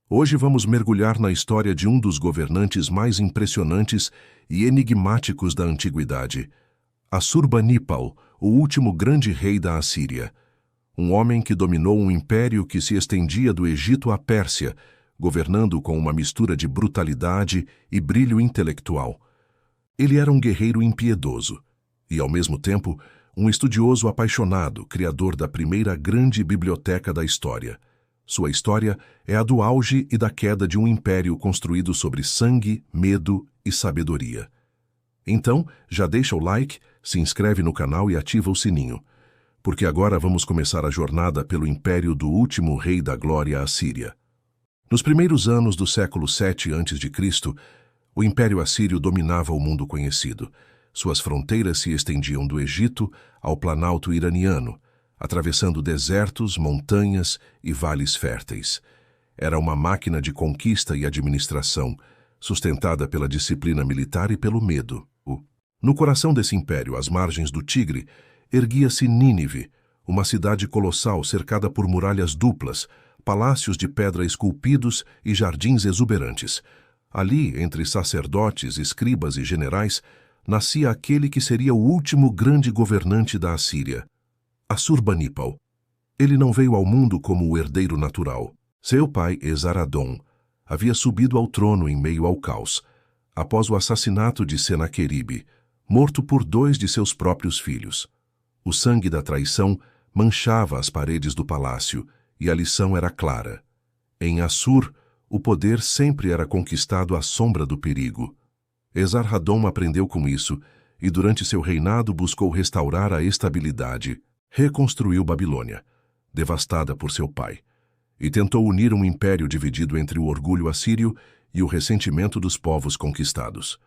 Hoje vamos mergulhar na história de um dos governantes mais impressionantes e enigmáticos da antiguidade, Assurbanipal, o último grande rei da Assíria. Um homem que dominou um império que se estendia do Egito à Pérsia, governando com uma mistura de brutalidade e brilho intelectual. Ele era um guerreiro impiedoso e, ao mesmo tempo, um estudioso apaixonado, criador da primeira grande biblioteca da história. Sua história é a do auge e da queda de um império construído sobre sangue, medo e sabedoria. Então, já deixa o like, se inscreve no canal e ativa o sininho, porque agora vamos começar a jornada pelo império do último rei da glória assíria. Nos primeiros anos do século 7 a.C., o Império Assírio dominava o mundo conhecido. Suas fronteiras se estendiam do Egito ao Planalto iraniano, atravessando desertos, montanhas e vales férteis. Era uma máquina de conquista e administração, sustentada pela disciplina militar e pelo medo. No coração desse império, às margens do Tigre, erguia-se Nínive, uma cidade colossal cercada por muralhas duplas, palácios de pedra esculpidos e jardins exuberantes. Ali, entre sacerdotes, escribas e generais, nascia aquele que seria o último grande governante da Assíria, Assurbanipal. Ele não veio ao mundo como o herdeiro natural. Seu pai, Esarhaddon, havia subido ao trono em meio ao caos, após o assassinato de Senaqueribe, morto por 2 de seus próprios filhos. O sangue da traição manchava as paredes do palácio, e a lição era clara. Em Assur, o poder sempre era conquistado à sombra do perigo. Esarhaddon aprendeu com isso, e durante seu reinado buscou restaurar a estabilidade. Reconstruiu Babilônia, devastada por seu pai, e tentou unir um império dividido entre o orgulho assírio e o ressentimento dos povos conquistados.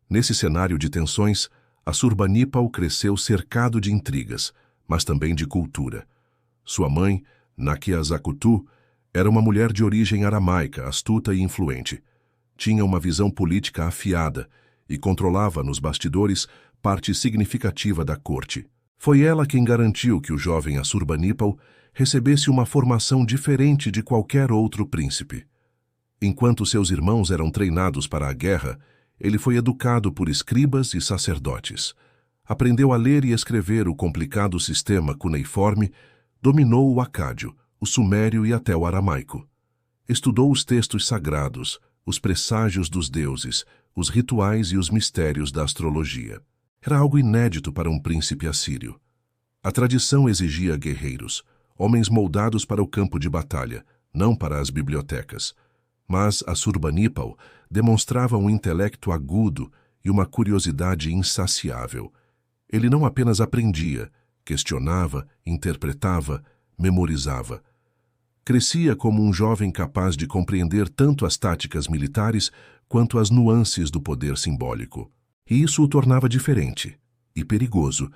Nesse cenário de tensões, Assurbanipal cresceu cercado de intrigas, mas também de cultura. Sua mãe, Nakiazakutu, era uma mulher de origem aramaica, astuta e influente. Tinha uma visão política afiada e controlava nos bastidores parte significativa da corte. Foi ela quem garantiu que o jovem Assurbanipal recebesse uma formação diferente de qualquer outro príncipe. Enquanto seus irmãos eram treinados para a guerra, ele foi educado por escribas e sacerdotes. Aprendeu a ler e escrever o complicado sistema cuneiforme, dominou o acádio, o sumério e até o aramaico. Estudou os textos sagrados, os presságios dos deuses, os rituais e os mistérios da astrologia. Era algo inédito para um príncipe assírio. A tradição exigia guerreiros, homens moldados para o campo de batalha, não para as bibliotecas. Mas Assurbanipal demonstrava um intelecto agudo e uma curiosidade insaciável. Ele não apenas aprendia, questionava, interpretava, memorizava. Crescia como um jovem capaz de compreender tanto as táticas militares quanto as nuances do poder simbólico. E isso o tornava diferente e perigoso,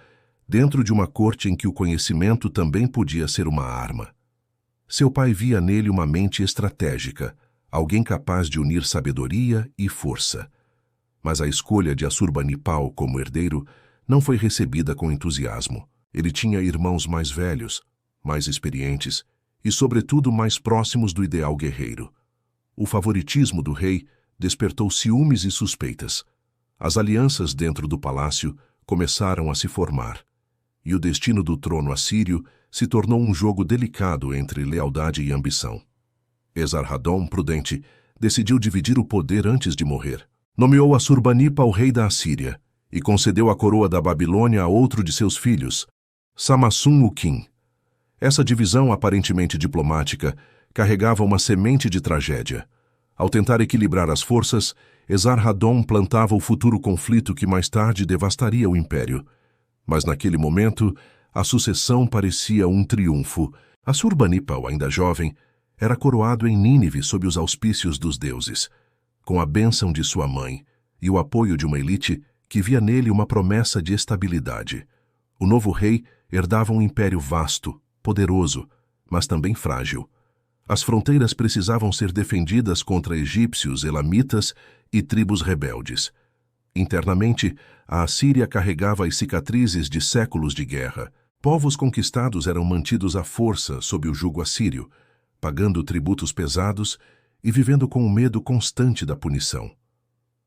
dentro de uma corte em que o conhecimento também podia ser uma arma. Seu pai via nele uma mente estratégica, alguém capaz de unir sabedoria e força. Mas a escolha de Assurbanipal como herdeiro não foi recebida com entusiasmo. Ele tinha irmãos mais velhos, mais experientes e, sobretudo, mais próximos do ideal guerreiro. O favoritismo do rei despertou ciúmes e suspeitas. As alianças dentro do palácio começaram a se formar, e o destino do trono assírio se tornou um jogo delicado entre lealdade e ambição. Esarhaddon, prudente, decidiu dividir o poder antes de morrer. Nomeou Assurbanipal rei da Assíria e concedeu a coroa da Babilônia a outro de seus filhos, Samassum-Uquim. Essa divisão aparentemente diplomática carregava uma semente de tragédia. Ao tentar equilibrar as forças, Esarhaddon plantava o futuro conflito que mais tarde devastaria o império. Mas naquele momento, a sucessão parecia um triunfo. Assurbanipal, ainda jovem, era coroado em Nínive sob os auspícios dos deuses, com a bênção de sua mãe e o apoio de uma elite que via nele uma promessa de estabilidade. O novo rei herdava um império vasto, poderoso, mas também frágil. As fronteiras precisavam ser defendidas contra egípcios, elamitas e tribos rebeldes. Internamente, a Assíria carregava as cicatrizes de séculos de guerra. Povos conquistados eram mantidos à força sob o jugo assírio, pagando tributos pesados e vivendo com o medo constante da punição.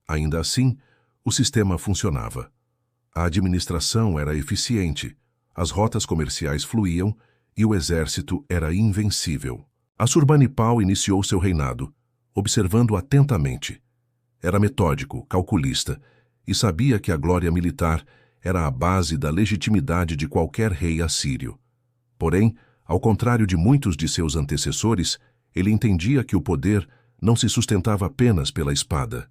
Ainda assim, o sistema funcionava. A administração era eficiente, as rotas comerciais fluíam e o exército era invencível. Assurbanipal iniciou seu reinado, observando atentamente. Era metódico, calculista, e sabia que a glória militar era a base da legitimidade de qualquer rei assírio. Porém, ao contrário de muitos de seus antecessores, ele entendia que o poder não se sustentava apenas pela espada.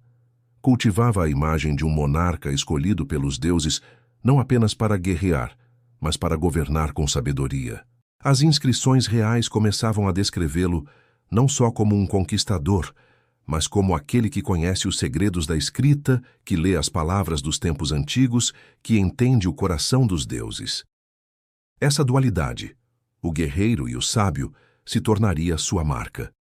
Cultivava a imagem de um monarca escolhido pelos deuses não apenas para guerrear, mas para governar com sabedoria. As inscrições reais começavam a descrevê-lo não só como um conquistador, mas como aquele que conhece os segredos da escrita, que lê as palavras dos tempos antigos, que entende o coração dos deuses. Essa dualidade, o guerreiro e o sábio, se tornaria sua marca.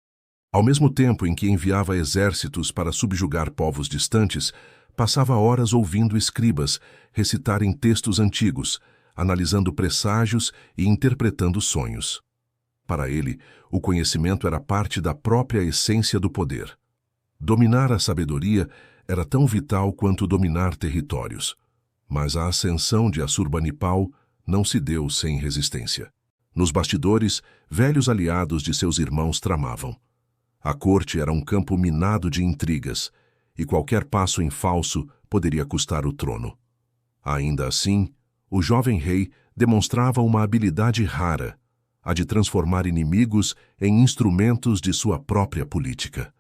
Ao mesmo tempo em que enviava exércitos para subjugar povos distantes, passava horas ouvindo escribas recitarem textos antigos, analisando presságios e interpretando sonhos. Para ele, o conhecimento era parte da própria essência do poder. Dominar a sabedoria era tão vital quanto dominar territórios. Mas a ascensão de Assurbanipal não se deu sem resistência. Nos bastidores, velhos aliados de seus irmãos tramavam. A corte era um campo minado de intrigas, e qualquer passo em falso poderia custar o trono. Ainda assim, o jovem rei demonstrava uma habilidade rara, a de transformar inimigos em instrumentos de sua própria política.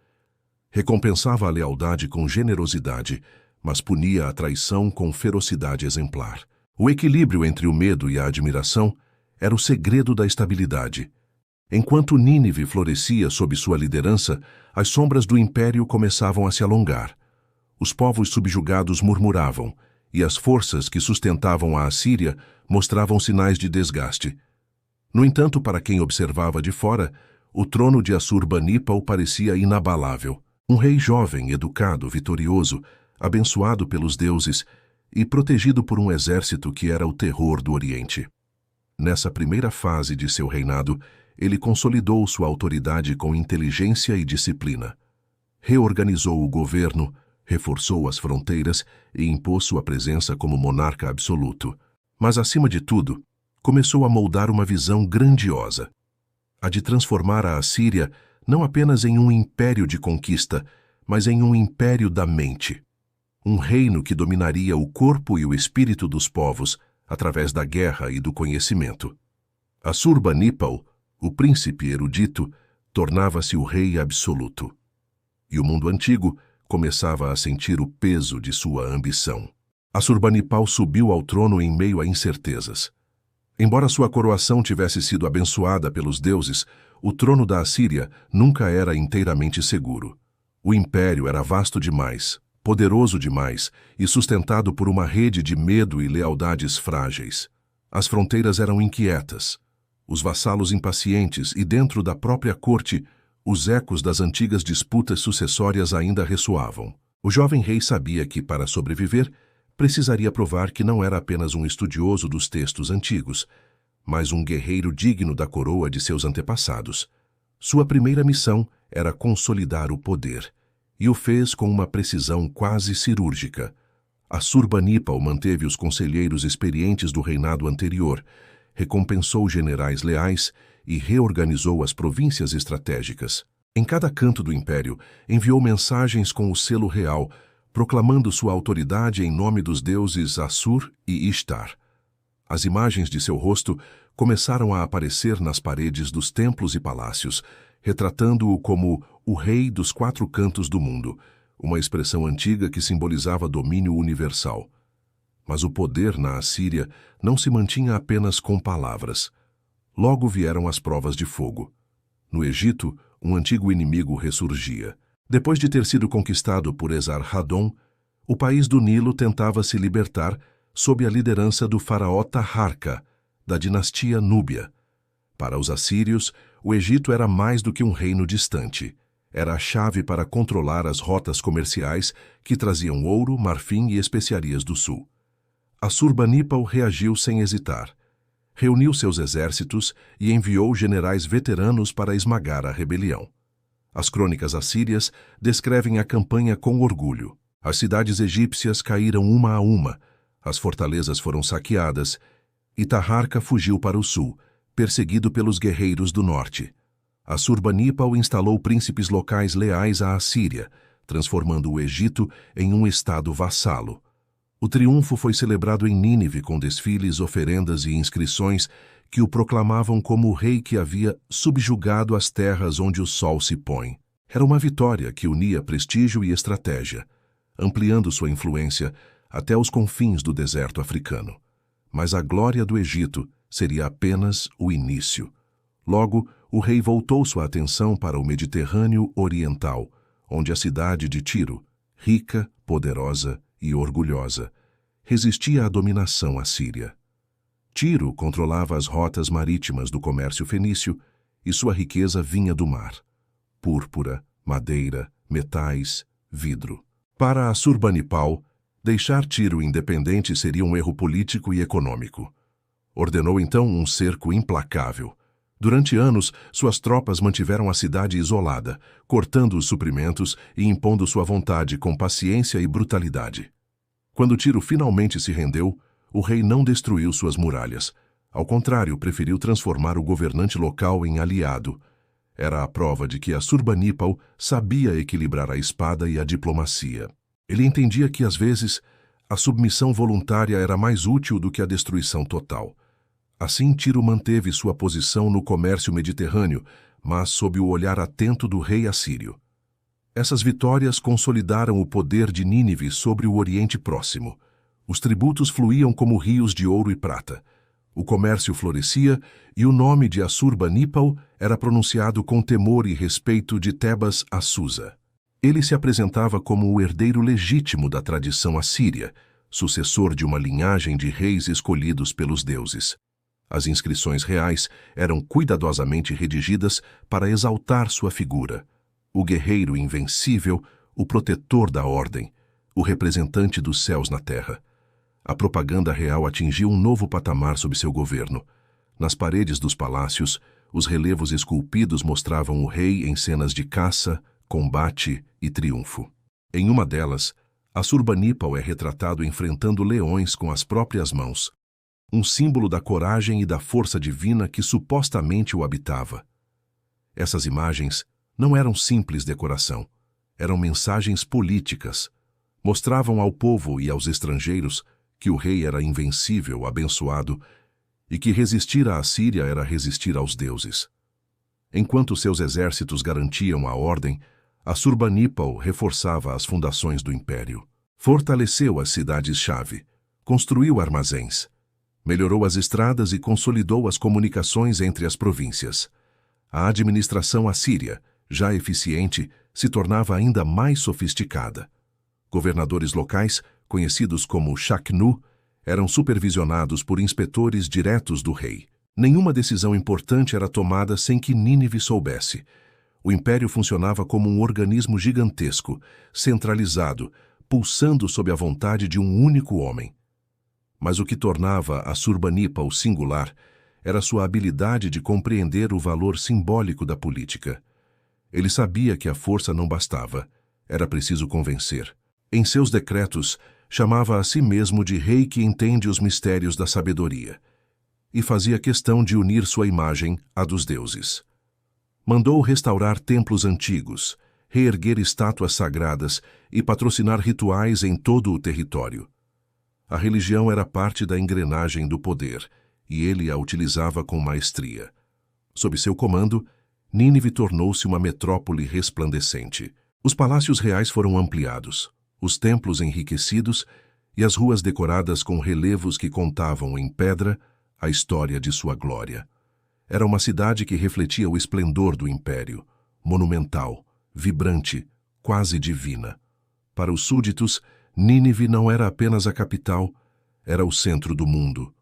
Recompensava a lealdade com generosidade, mas punia a traição com ferocidade exemplar. O equilíbrio entre o medo e a admiração era o segredo da estabilidade. Enquanto Nínive florescia sob sua liderança, as sombras do império começavam a se alongar. Os povos subjugados murmuravam, e as forças que sustentavam a Assíria mostravam sinais de desgaste. No entanto, para quem observava de fora, o trono de Assurbanipal parecia inabalável. Um rei jovem, educado, vitorioso, abençoado pelos deuses e protegido por um exército que era o terror do Oriente. Nessa primeira fase de seu reinado, ele consolidou sua autoridade com inteligência e disciplina. Reorganizou o governo, reforçou as fronteiras e impôs sua presença como monarca absoluto. Mas, acima de tudo, começou a moldar uma visão grandiosa, a de transformar a Assíria não apenas em um império de conquista, mas em um império da mente. Um reino que dominaria o corpo e o espírito dos povos através da guerra e do conhecimento. Assurbanipal, o príncipe erudito, tornava-se o rei absoluto. E o mundo antigo começava a sentir o peso de sua ambição. Assurbanipal subiu ao trono em meio a incertezas. Embora sua coroação tivesse sido abençoada pelos deuses, o trono da Assíria nunca era inteiramente seguro. O império era vasto demais, poderoso demais e sustentado por uma rede de medo e lealdades frágeis. As fronteiras eram inquietas, os vassalos impacientes e, dentro da própria corte, os ecos das antigas disputas sucessórias ainda ressoavam. O jovem rei sabia que, para sobreviver, precisaria provar que não era apenas um estudioso dos textos antigos, mas um guerreiro digno da coroa de seus antepassados. Sua primeira missão era consolidar o poder, e o fez com uma precisão quase cirúrgica. Assurbanipal manteve os conselheiros experientes do reinado anterior, recompensou generais leais e reorganizou as províncias estratégicas. Em cada canto do império, enviou mensagens com o selo real, proclamando sua autoridade em nome dos deuses Assur e Ishtar. As imagens de seu rosto começaram a aparecer nas paredes dos templos e palácios, retratando-o como o rei dos quatro cantos do mundo, uma expressão antiga que simbolizava domínio universal. Mas o poder na Assíria não se mantinha apenas com palavras. Logo vieram as provas de fogo. No Egito, um antigo inimigo ressurgia. Depois de ter sido conquistado por Esarhaddon, o país do Nilo tentava se libertar sob a liderança do faraó Taharka, da dinastia Núbia. Para os assírios, o Egito era mais do que um reino distante. Era a chave para controlar as rotas comerciais que traziam ouro, marfim e especiarias do sul. Assurbanipal reagiu sem hesitar. Reuniu seus exércitos e enviou generais veteranos para esmagar a rebelião. As crônicas assírias descrevem a campanha com orgulho. As cidades egípcias caíram uma a uma, as fortalezas foram saqueadas, e Taharka fugiu para o sul, perseguido pelos guerreiros do norte. Assurbanipal instalou príncipes locais leais à Assíria, transformando o Egito em um estado vassalo. O triunfo foi celebrado em Nínive com desfiles, oferendas e inscrições que o proclamavam como o rei que havia subjugado as terras onde o sol se põe. Era uma vitória que unia prestígio e estratégia, ampliando sua influência até os confins do deserto africano. Mas a glória do Egito seria apenas o início. Logo, o rei voltou sua atenção para o Mediterrâneo Oriental, onde a cidade de Tiro, rica, poderosa e orgulhosa, resistia à dominação assíria. Tiro controlava as rotas marítimas do comércio fenício e sua riqueza vinha do mar: púrpura, madeira, metais, vidro. Para Assurbanipal, deixar Tiro independente seria um erro político e econômico. Ordenou então um cerco implacável. Durante anos, suas tropas mantiveram a cidade isolada, cortando os suprimentos e impondo sua vontade com paciência e brutalidade. Quando Tiro finalmente se rendeu, o rei não destruiu suas muralhas. Ao contrário, preferiu transformar o governante local em aliado. Era a prova de que Assurbanipal sabia equilibrar a espada e a diplomacia. Ele entendia que, às vezes, a submissão voluntária era mais útil do que a destruição total. Assim, Tiro manteve sua posição no comércio mediterrâneo, mas sob o olhar atento do rei assírio. Essas vitórias consolidaram o poder de Nínive sobre o Oriente Próximo. Os tributos fluíam como rios de ouro e prata. O comércio florescia e o nome de Assurbanipal era pronunciado com temor e respeito de Tebas a Susa. Ele se apresentava como o herdeiro legítimo da tradição assíria, sucessor de uma linhagem de reis escolhidos pelos deuses. As inscrições reais eram cuidadosamente redigidas para exaltar sua figura: o guerreiro invencível, o protetor da ordem, o representante dos céus na terra. A propaganda real atingiu um novo patamar sob seu governo. Nas paredes dos palácios, os relevos esculpidos mostravam o rei em cenas de caça, combate e triunfo. Em uma delas, Assurbanipal é retratado enfrentando leões com as próprias mãos, um símbolo da coragem e da força divina que supostamente o habitava. Essas imagens não eram simples decoração, eram mensagens políticas. Mostravam ao povo e aos estrangeiros que o rei era invencível, abençoado, e que resistir à Assíria era resistir aos deuses. Enquanto seus exércitos garantiam a ordem, Assurbanipal reforçava as fundações do império. Fortaleceu as cidades-chave, construiu armazéns, melhorou as estradas e consolidou as comunicações entre as províncias. A administração assíria, já eficiente, se tornava ainda mais sofisticada. Governadores locais, conhecidos como Shaknu, eram supervisionados por inspetores diretos do rei. Nenhuma decisão importante era tomada sem que Nínive soubesse. O império funcionava como um organismo gigantesco, centralizado, pulsando sob a vontade de um único homem. Mas o que tornava Assurbanipal singular era sua habilidade de compreender o valor simbólico da política. Ele sabia que a força não bastava, era preciso convencer. Em seus decretos, chamava a si mesmo de rei que entende os mistérios da sabedoria, e fazia questão de unir sua imagem à dos deuses. Mandou restaurar templos antigos, reerguer estátuas sagradas e patrocinar rituais em todo o território. A religião era parte da engrenagem do poder, e ele a utilizava com maestria. Sob seu comando, Nínive tornou-se uma metrópole resplandecente. Os palácios reais foram ampliados, os templos enriquecidos e as ruas decoradas com relevos que contavam em pedra a história de sua glória. Era uma cidade que refletia o esplendor do império, monumental, vibrante, quase divina. Para os súditos, Nínive não era apenas a capital, era o centro do mundo.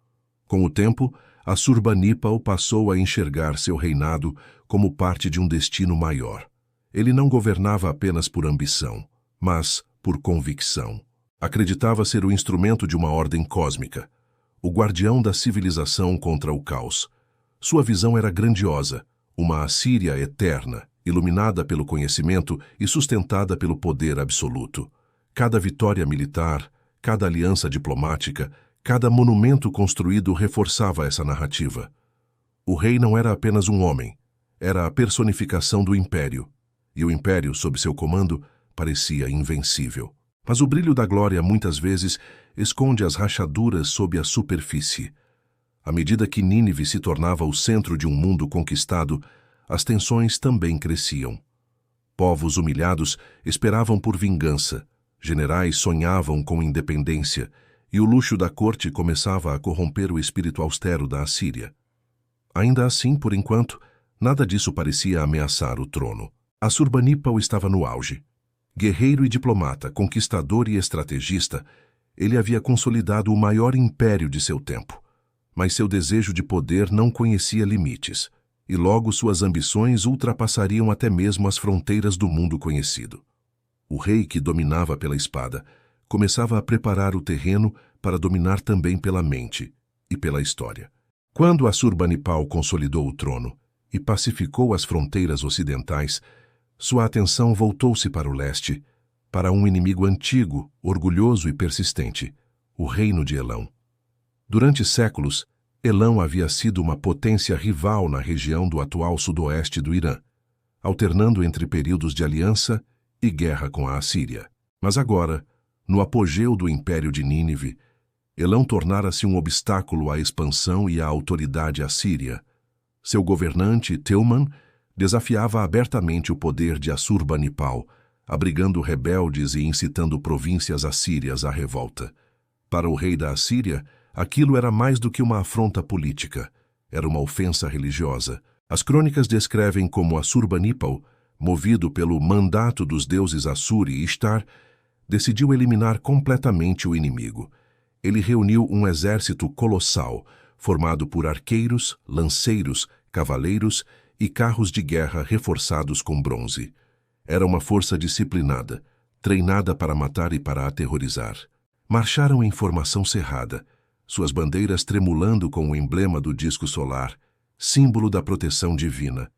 Com o tempo, Assurbanipal passou a enxergar seu reinado como parte de um destino maior. Ele não governava apenas por ambição, mas por convicção. Acreditava ser o instrumento de uma ordem cósmica, o guardião da civilização contra o caos. Sua visão era grandiosa, uma Assíria eterna, iluminada pelo conhecimento e sustentada pelo poder absoluto. Cada vitória militar, cada aliança diplomática, cada monumento construído reforçava essa narrativa. O rei não era apenas um homem, era a personificação do império, e o império, sob seu comando, parecia invencível. Mas o brilho da glória muitas vezes esconde as rachaduras sob a superfície. À medida que Nínive se tornava o centro de um mundo conquistado, as tensões também cresciam. Povos humilhados esperavam por vingança, generais sonhavam com independência, e o luxo da corte começava a corromper o espírito austero da Assíria. Ainda assim, por enquanto, nada disso parecia ameaçar o trono. Assurbanipal estava no auge. Guerreiro e diplomata, conquistador e estrategista, ele havia consolidado o maior império de seu tempo. Mas seu desejo de poder não conhecia limites, e logo suas ambições ultrapassariam até mesmo as fronteiras do mundo conhecido. O rei que dominava pela espada começava a preparar o terreno para dominar também pela mente e pela história. Quando Assurbanipal consolidou o trono e pacificou as fronteiras ocidentais, sua atenção voltou-se para o leste, para um inimigo antigo, orgulhoso e persistente, o reino de Elão. Durante séculos, Elão havia sido uma potência rival na região do atual sudoeste do Irã, alternando entre períodos de aliança e guerra com a Assíria. Mas agora, no apogeu do Império de Nínive, Elão tornara-se um obstáculo à expansão e à autoridade assíria. Seu governante, Teuman, desafiava abertamente o poder de Assurbanipal, abrigando rebeldes e incitando províncias assírias à revolta. Para o rei da Assíria, aquilo era mais do que uma afronta política, era uma ofensa religiosa. As crônicas descrevem como Assurbanipal, movido pelo mandato dos deuses Assur e Ishtar, decidiu eliminar completamente o inimigo. Ele reuniu um exército colossal, formado por arqueiros, lanceiros, cavaleiros e carros de guerra reforçados com bronze. Era uma força disciplinada, treinada para matar e para aterrorizar. Marcharam em formação cerrada, suas bandeiras tremulando com o emblema do disco solar, símbolo da proteção divina.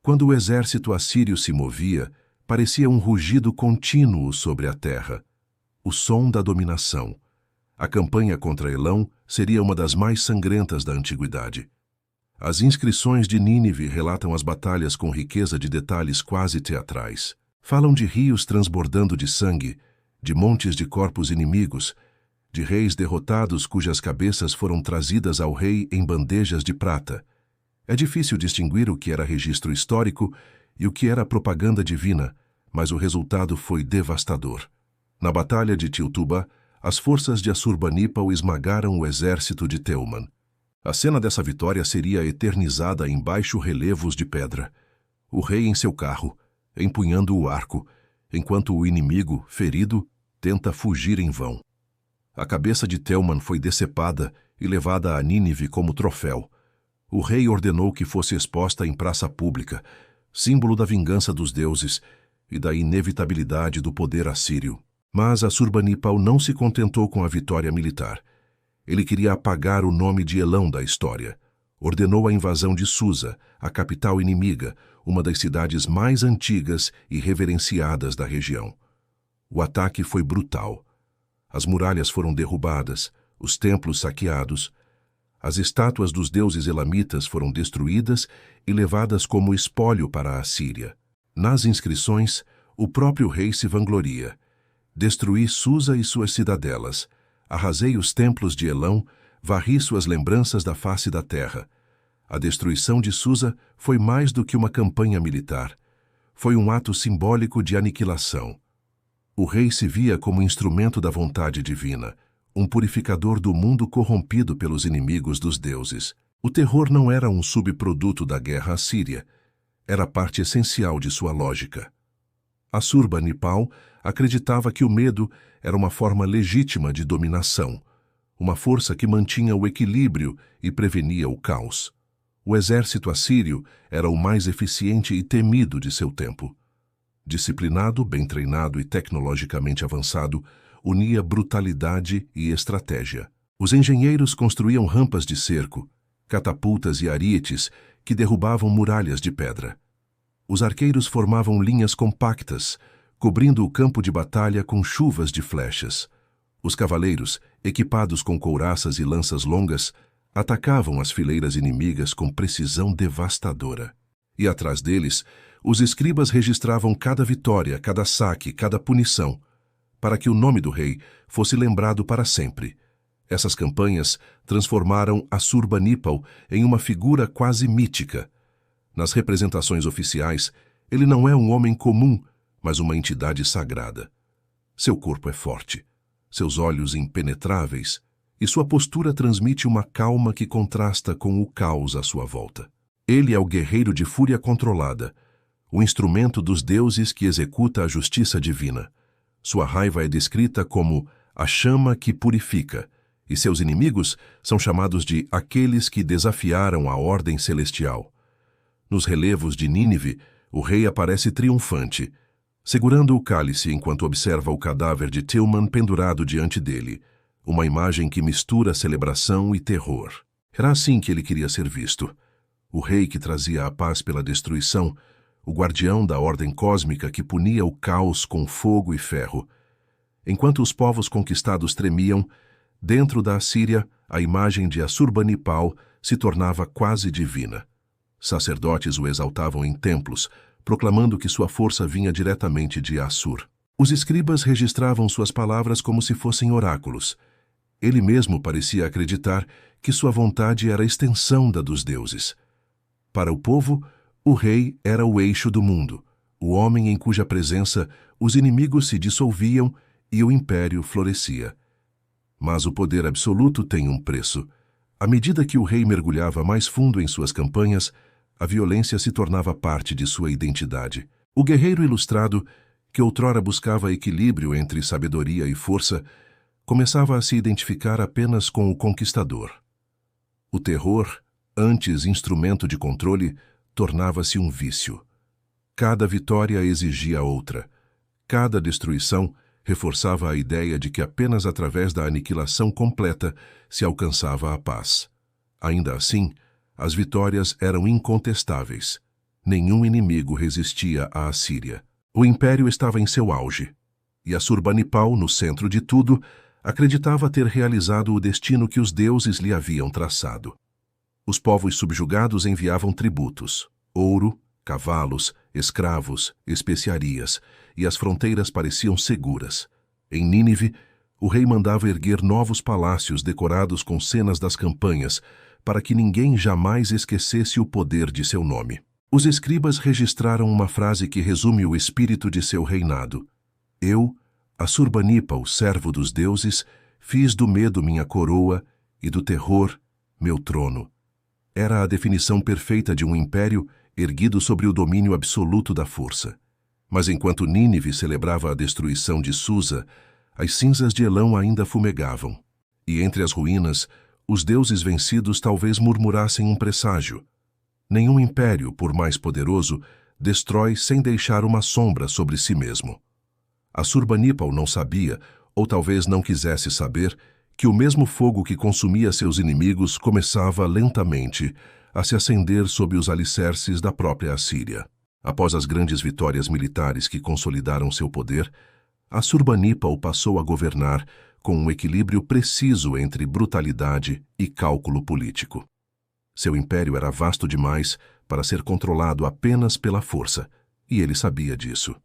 Quando o exército assírio se movia, parecia um rugido contínuo sobre a terra, o som da dominação. A campanha contra Elão seria uma das mais sangrentas da antiguidade. As inscrições de Nínive relatam as batalhas com riqueza de detalhes quase teatrais. Falam de rios transbordando de sangue, de montes de corpos inimigos, de reis derrotados cujas cabeças foram trazidas ao rei em bandejas de prata. É difícil distinguir o que era registro histórico e o que era propaganda divina, mas o resultado foi devastador. Na Batalha de Tiltuba, as forças de Assurbanipal esmagaram o exército de Teuman. A cena dessa vitória seria eternizada em baixo relevos de pedra. O rei em seu carro, empunhando o arco, enquanto o inimigo, ferido, tenta fugir em vão. A cabeça de Teuman foi decepada e levada a Nínive como troféu. O rei ordenou que fosse exposta em praça pública, símbolo da vingança dos deuses e da inevitabilidade do poder assírio. Mas Assurbanipal não se contentou com a vitória militar. Ele queria apagar o nome de Elão da história. Ordenou a invasão de Susa, a capital inimiga, uma das cidades mais antigas e reverenciadas da região. O ataque foi brutal. As muralhas foram derrubadas, os templos saqueados. As estátuas dos deuses elamitas foram destruídas e levadas como espólio para a Assíria. Nas inscrições, o próprio rei se vangloria. Destruí Susa e suas cidadelas. Arrasei os templos de Elão, varri suas lembranças da face da terra. A destruição de Susa foi mais do que uma campanha militar. Foi um ato simbólico de aniquilação. O rei se via como instrumento da vontade divina, um purificador do mundo corrompido pelos inimigos dos deuses. O terror não era um subproduto da guerra assíria, era parte essencial de sua lógica. Assurbanipal acreditava que o medo era uma forma legítima de dominação, uma força que mantinha o equilíbrio e prevenia o caos. O exército assírio era o mais eficiente e temido de seu tempo. Disciplinado, bem treinado e tecnologicamente avançado, unia brutalidade e estratégia. Os engenheiros construíam rampas de cerco, catapultas e arietes que derrubavam muralhas de pedra. Os arqueiros formavam linhas compactas, cobrindo o campo de batalha com chuvas de flechas. Os cavaleiros, equipados com couraças e lanças longas, atacavam as fileiras inimigas com precisão devastadora. E atrás deles, os escribas registravam cada vitória, cada saque, cada punição, para que o nome do rei fosse lembrado para sempre. Essas campanhas transformaram Assurbanipal em uma figura quase mítica. Nas representações oficiais, ele não é um homem comum, mas uma entidade sagrada. Seu corpo é forte, seus olhos impenetráveis, e sua postura transmite uma calma que contrasta com o caos à sua volta. Ele é o guerreiro de fúria controlada, o instrumento dos deuses que executa a justiça divina. Sua raiva é descrita como a chama que purifica, e seus inimigos são chamados de aqueles que desafiaram a ordem celestial. Nos relevos de Nínive, o rei aparece triunfante, segurando o cálice enquanto observa o cadáver de Tilman pendurado diante dele, uma imagem que mistura celebração e terror. Era assim que ele queria ser visto. O rei que trazia a paz pela destruição, o guardião da ordem cósmica que punia o caos com fogo e ferro. Enquanto os povos conquistados tremiam, dentro da Assíria, a imagem de Assurbanipal se tornava quase divina. Sacerdotes o exaltavam em templos, proclamando que sua força vinha diretamente de Assur. Os escribas registravam suas palavras como se fossem oráculos. Ele mesmo parecia acreditar que sua vontade era a extensão da dos deuses. Para o povo, o rei era o eixo do mundo, o homem em cuja presença os inimigos se dissolviam e o império florescia. Mas o poder absoluto tem um preço. À medida que o rei mergulhava mais fundo em suas campanhas, a violência se tornava parte de sua identidade. O guerreiro ilustrado, que outrora buscava equilíbrio entre sabedoria e força, começava a se identificar apenas com o conquistador. O terror, antes instrumento de controle, tornava-se um vício. Cada vitória exigia outra. Cada destruição reforçava a ideia de que apenas através da aniquilação completa se alcançava a paz. Ainda assim, as vitórias eram incontestáveis. Nenhum inimigo resistia à Assíria. O império estava em seu auge, e Assurbanipal, no centro de tudo, acreditava ter realizado o destino que os deuses lhe haviam traçado. Os povos subjugados enviavam tributos, ouro, cavalos, escravos, especiarias, e as fronteiras pareciam seguras. Em Nínive, o rei mandava erguer novos palácios decorados com cenas das campanhas, para que ninguém jamais esquecesse o poder de seu nome. Os escribas registraram uma frase que resume o espírito de seu reinado. Eu, Assurbanipal, servo dos deuses, fiz do medo minha coroa e do terror meu trono. Era a definição perfeita de um império erguido sobre o domínio absoluto da força. Mas enquanto Nínive celebrava a destruição de Susa, as cinzas de Elão ainda fumegavam. E entre as ruínas, os deuses vencidos talvez murmurassem um presságio. Nenhum império, por mais poderoso, destrói sem deixar uma sombra sobre si mesmo. Assurbanipal não sabia, ou talvez não quisesse saber, que o mesmo fogo que consumia seus inimigos começava lentamente a se acender sob os alicerces da própria Assíria. Após as grandes vitórias militares que consolidaram seu poder, Assurbanipal passou a governar com um equilíbrio preciso entre brutalidade e cálculo político. Seu império era vasto demais para ser controlado apenas pela força, e ele sabia disso.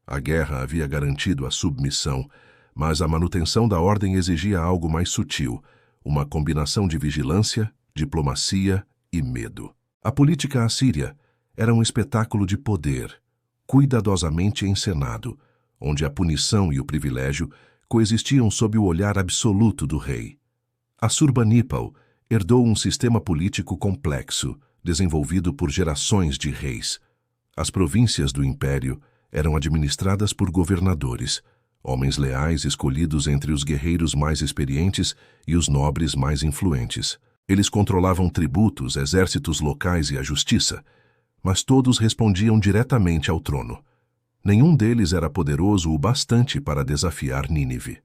A guerra havia garantido a submissão, mas a manutenção da ordem exigia algo mais sutil, uma combinação de vigilância, diplomacia e medo. A política assíria era um espetáculo de poder, cuidadosamente encenado, onde a punição e o privilégio coexistiam sob o olhar absoluto do rei. Assurbanipal herdou um sistema político complexo, desenvolvido por gerações de reis. As províncias do império eram administradas por governadores, homens leais escolhidos entre os guerreiros mais experientes e os nobres mais influentes. Eles controlavam tributos, exércitos locais e a justiça, mas todos respondiam diretamente ao trono. Nenhum deles era poderoso o bastante para desafiar Nínive.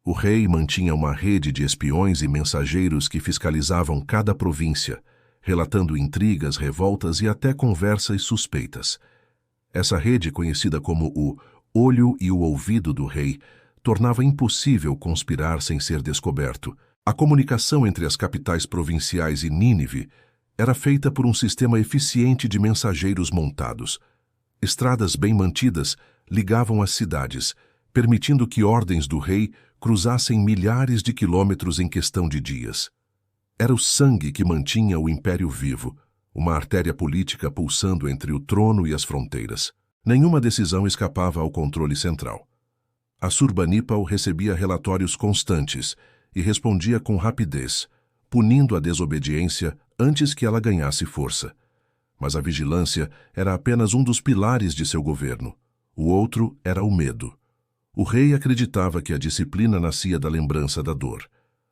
O rei mantinha uma rede de espiões e mensageiros que fiscalizavam cada província, relatando intrigas, revoltas e até conversas suspeitas. Essa rede, conhecida como o olho e o ouvido do rei, tornava impossível conspirar sem ser descoberto. A comunicação entre as capitais provinciais e Nínive era feita por um sistema eficiente de mensageiros montados. Estradas bem mantidas ligavam as cidades, permitindo que ordens do rei cruzassem milhares de quilômetros em questão de dias. Era o sangue que mantinha o império vivo, uma artéria política pulsando entre o trono e as fronteiras. Nenhuma decisão escapava ao controle central. Assurbanipal recebia relatórios constantes e respondia com rapidez, punindo a desobediência antes que ela ganhasse força. Mas a vigilância era apenas um dos pilares de seu governo. O outro era o medo. O rei acreditava que a disciplina nascia da lembrança da dor.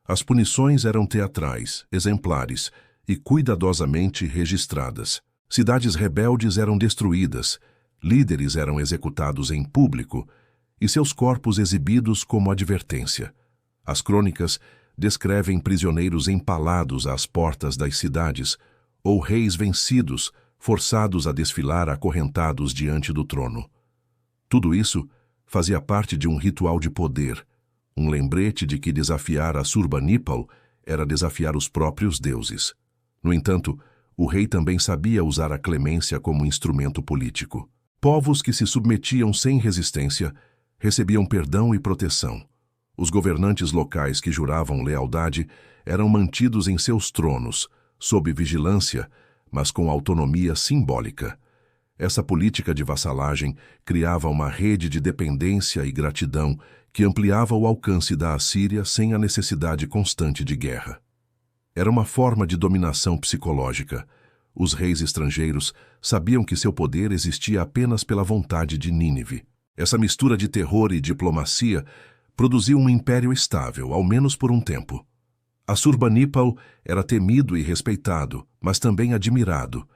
As punições eram teatrais, exemplares e cuidadosamente registradas. Cidades rebeldes eram destruídas, líderes eram executados em público e seus corpos exibidos como advertência. As crônicas descrevem prisioneiros empalados às portas das cidades ou reis vencidos, forçados a desfilar acorrentados diante do trono. Tudo isso fazia parte de um ritual de poder, um lembrete de que desafiar Assurbanipal era desafiar os próprios deuses. No entanto, o rei também sabia usar a clemência como instrumento político. Povos que se submetiam sem resistência recebiam perdão e proteção. Os governantes locais que juravam lealdade eram mantidos em seus tronos, sob vigilância, mas com autonomia simbólica. Essa política de vassalagem criava uma rede de dependência e gratidão que ampliava o alcance da Assíria sem a necessidade constante de guerra. Era uma forma de dominação psicológica. Os reis estrangeiros sabiam que seu poder existia apenas pela vontade de Nínive. Essa mistura de terror e diplomacia produziu um império estável, ao menos por um tempo. Assurbanipal era temido e respeitado, mas também admirado.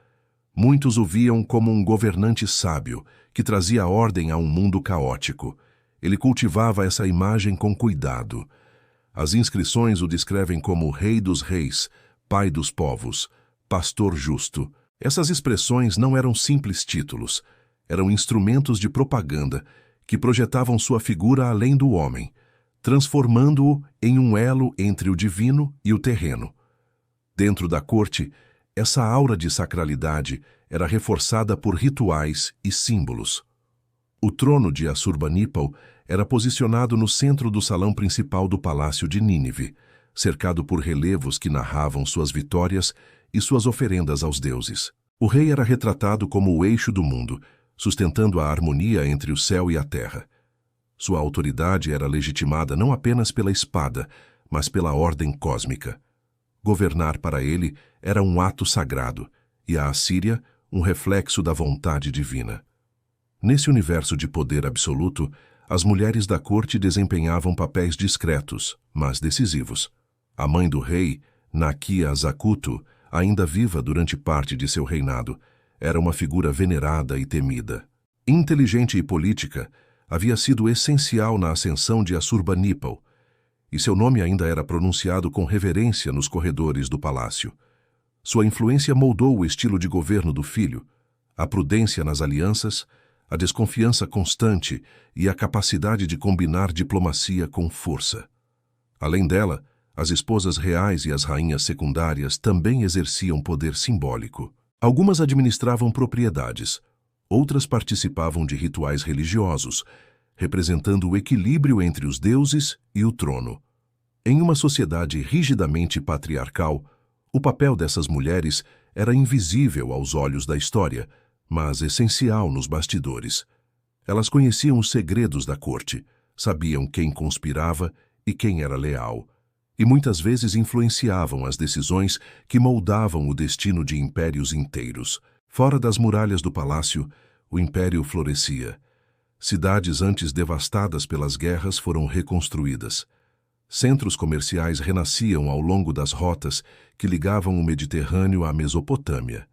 Muitos o viam como um governante sábio, que trazia ordem a um mundo caótico. Ele cultivava essa imagem com cuidado. As inscrições o descrevem como Rei dos Reis, Pai dos Povos, Pastor Justo. Essas expressões não eram simples títulos, eram instrumentos de propaganda que projetavam sua figura além do homem, transformando-o em um elo entre o divino e o terreno. Dentro da corte, essa aura de sacralidade era reforçada por rituais e símbolos. O trono de Assurbanipal era posicionado no centro do salão principal do palácio de Nínive, cercado por relevos que narravam suas vitórias e suas oferendas aos deuses. O rei era retratado como o eixo do mundo, sustentando a harmonia entre o céu e a terra. Sua autoridade era legitimada não apenas pela espada, mas pela ordem cósmica. Governar para ele era um ato sagrado, e a Assíria um reflexo da vontade divina. Nesse universo de poder absoluto, as mulheres da corte desempenhavam papéis discretos, mas decisivos. A mãe do rei, Nakia Zacuto, ainda viva durante parte de seu reinado, era uma figura venerada e temida. Inteligente e política, havia sido essencial na ascensão de Assurbanipal, e seu nome ainda era pronunciado com reverência nos corredores do palácio. Sua influência moldou o estilo de governo do filho, a prudência nas alianças, a desconfiança constante e a capacidade de combinar diplomacia com força. Além dela, as esposas reais e as rainhas secundárias também exerciam poder simbólico. Algumas administravam propriedades, outras participavam de rituais religiosos, representando o equilíbrio entre os deuses e o trono. Em uma sociedade rigidamente patriarcal, o papel dessas mulheres era invisível aos olhos da história, mas essencial nos bastidores. Elas conheciam os segredos da corte, sabiam quem conspirava e quem era leal, e muitas vezes influenciavam as decisões que moldavam o destino de impérios inteiros. Fora das muralhas do palácio, o império florescia. Cidades antes devastadas pelas guerras foram reconstruídas. Centros comerciais renasciam ao longo das rotas que ligavam o Mediterrâneo à Mesopotâmia.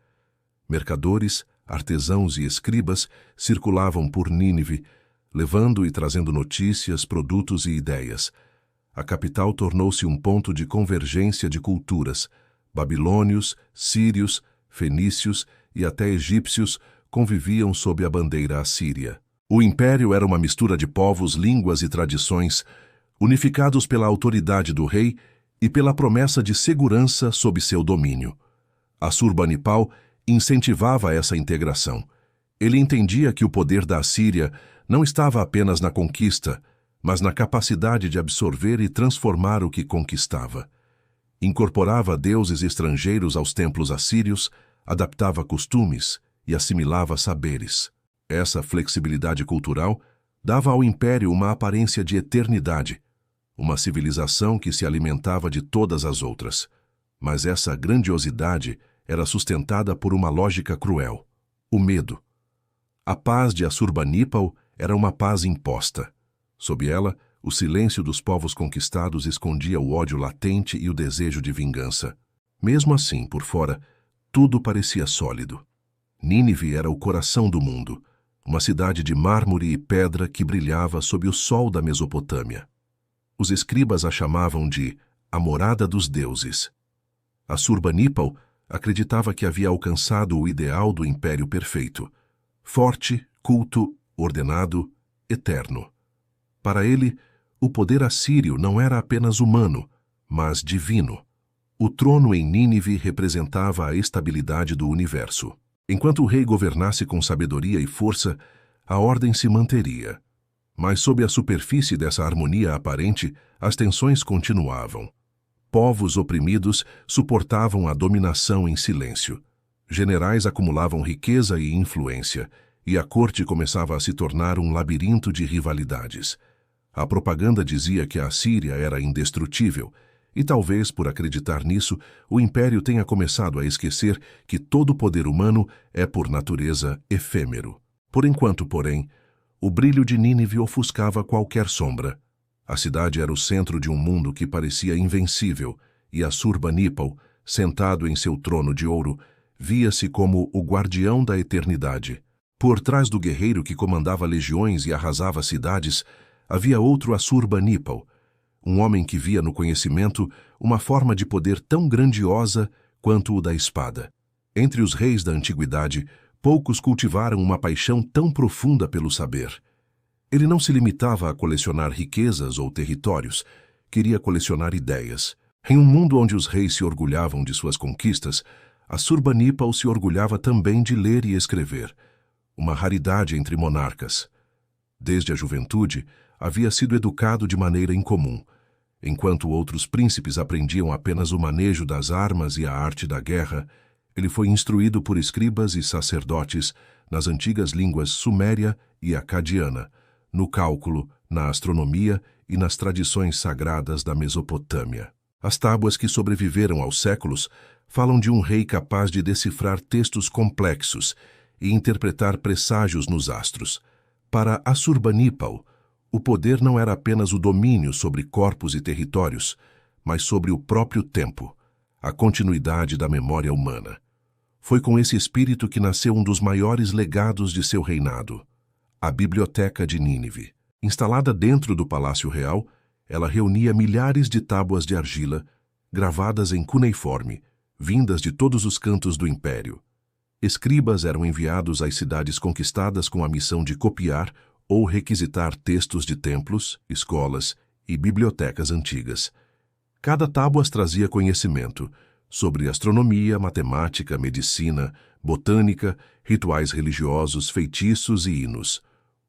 Mercadores, artesãos e escribas circulavam por Nínive, levando e trazendo notícias, produtos e ideias. A capital tornou-se um ponto de convergência de culturas, Babilônios, sírios, fenícios e até egípcios conviviam sob a bandeira assíria. O império era uma mistura de povos, línguas e tradições, unificados pela autoridade do rei e pela promessa de segurança sob seu domínio. Assurbanipal incentivava essa integração. Ele entendia que o poder da Assíria não estava apenas na conquista, mas na capacidade de absorver e transformar o que conquistava. Incorporava deuses estrangeiros aos templos assírios, adaptava costumes e assimilava saberes. Essa flexibilidade cultural dava ao império uma aparência de eternidade, uma civilização que se alimentava de todas as outras. Mas essa grandiosidade era sustentada por uma lógica cruel: o medo. A paz de Assurbanipal era uma paz imposta. Sob ela, o silêncio dos povos conquistados escondia o ódio latente e o desejo de vingança. Mesmo assim, por fora, tudo parecia sólido. Nínive era o coração do mundo, uma cidade de mármore e pedra que brilhava sob o sol da Mesopotâmia. Os escribas a chamavam de a morada dos deuses. Assurbanipal acreditava que havia alcançado o ideal do império perfeito: forte, culto, ordenado, eterno. Para ele, o poder assírio não era apenas humano, mas divino. O trono em Nínive representava a estabilidade do universo. Enquanto o rei governasse com sabedoria e força, a ordem se manteria. Mas sob a superfície dessa harmonia aparente, as tensões continuavam. Povos oprimidos suportavam a dominação em silêncio. Generais acumulavam riqueza e influência, e a corte começava a se tornar um labirinto de rivalidades. A propaganda dizia que a Assíria era indestrutível, e talvez por acreditar nisso, o império tenha começado a esquecer que todo poder humano é por natureza efêmero. Por enquanto, porém, o brilho de Nínive ofuscava qualquer sombra. A cidade era o centro de um mundo que parecia invencível, e Assurbanipal, sentado em seu trono de ouro, via-se como o guardião da eternidade. Por trás do guerreiro que comandava legiões e arrasava cidades, havia outro Assurbanipal, um homem que via no conhecimento uma forma de poder tão grandiosa quanto o da espada. Entre os reis da antiguidade, poucos cultivaram uma paixão tão profunda pelo saber. Ele não se limitava a colecionar riquezas ou territórios, queria colecionar ideias. Em um mundo onde os reis se orgulhavam de suas conquistas, Assurbanipal se orgulhava também de ler e escrever, uma raridade entre monarcas. Desde a juventude, havia sido educado de maneira incomum. Enquanto outros príncipes aprendiam apenas o manejo das armas e a arte da guerra, ele foi instruído por escribas e sacerdotes nas antigas línguas suméria e acadiana, no cálculo, na astronomia e nas tradições sagradas da Mesopotâmia. As tábuas que sobreviveram aos séculos falam de um rei capaz de decifrar textos complexos e interpretar presságios nos astros. Para Assurbanipal, o poder não era apenas o domínio sobre corpos e territórios, mas sobre o próprio tempo, a continuidade da memória humana. Foi com esse espírito que nasceu um dos maiores legados de seu reinado, a Biblioteca de Nínive. Instalada dentro do Palácio Real, ela reunia milhares de tábuas de argila, gravadas em cuneiforme, vindas de todos os cantos do império. Escribas eram enviados às cidades conquistadas com a missão de copiar ou requisitar textos de templos, escolas e bibliotecas antigas. Cada tábua trazia conhecimento sobre astronomia, matemática, medicina, botânica, rituais religiosos, feitiços e hinos.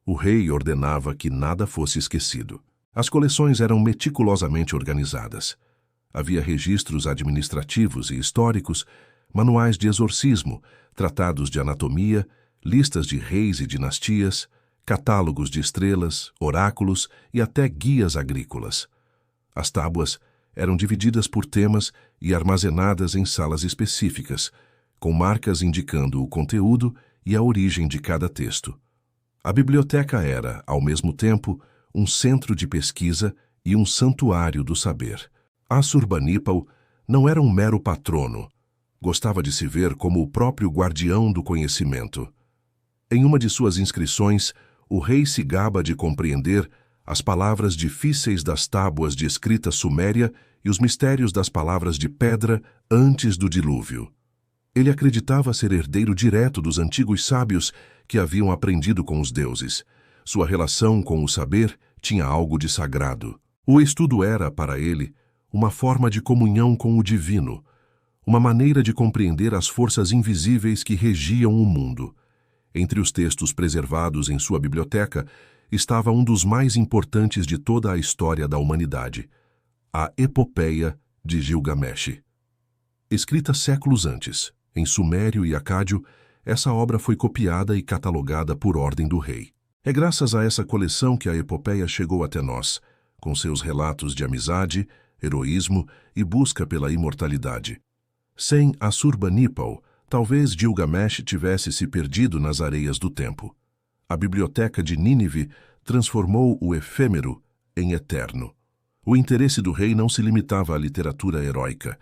O rei ordenava que nada fosse esquecido. As coleções eram meticulosamente organizadas. Havia registros administrativos e históricos, manuais de exorcismo, tratados de anatomia, listas de reis e dinastias, catálogos de estrelas, oráculos e até guias agrícolas. As tábuas eram divididas por temas e armazenadas em salas específicas, com marcas indicando o conteúdo e a origem de cada texto. A biblioteca era, ao mesmo tempo, um centro de pesquisa e um santuário do saber. Assurbanipal não era um mero patrono. Gostava de se ver como o próprio guardião do conhecimento. Em uma de suas inscrições, o rei se gaba de compreender as palavras difíceis das tábuas de escrita suméria e os mistérios das palavras de pedra antes do dilúvio. Ele acreditava ser herdeiro direto dos antigos sábios que haviam aprendido com os deuses. Sua relação com o saber tinha algo de sagrado. O estudo era, para ele, uma forma de comunhão com o divino, uma maneira de compreender as forças invisíveis que regiam o mundo. Entre os textos preservados em sua biblioteca estava um dos mais importantes de toda a história da humanidade, a Epopeia de Gilgamesh. Escrita séculos antes, em sumério e acádio, essa obra foi copiada e catalogada por ordem do rei. É graças a essa coleção que a Epopeia chegou até nós, com seus relatos de amizade, heroísmo e busca pela imortalidade. Sem Assurbanipal, talvez Gilgamesh tivesse se perdido nas areias do tempo. A biblioteca de Nínive transformou o efêmero em eterno. O interesse do rei não se limitava à literatura heróica.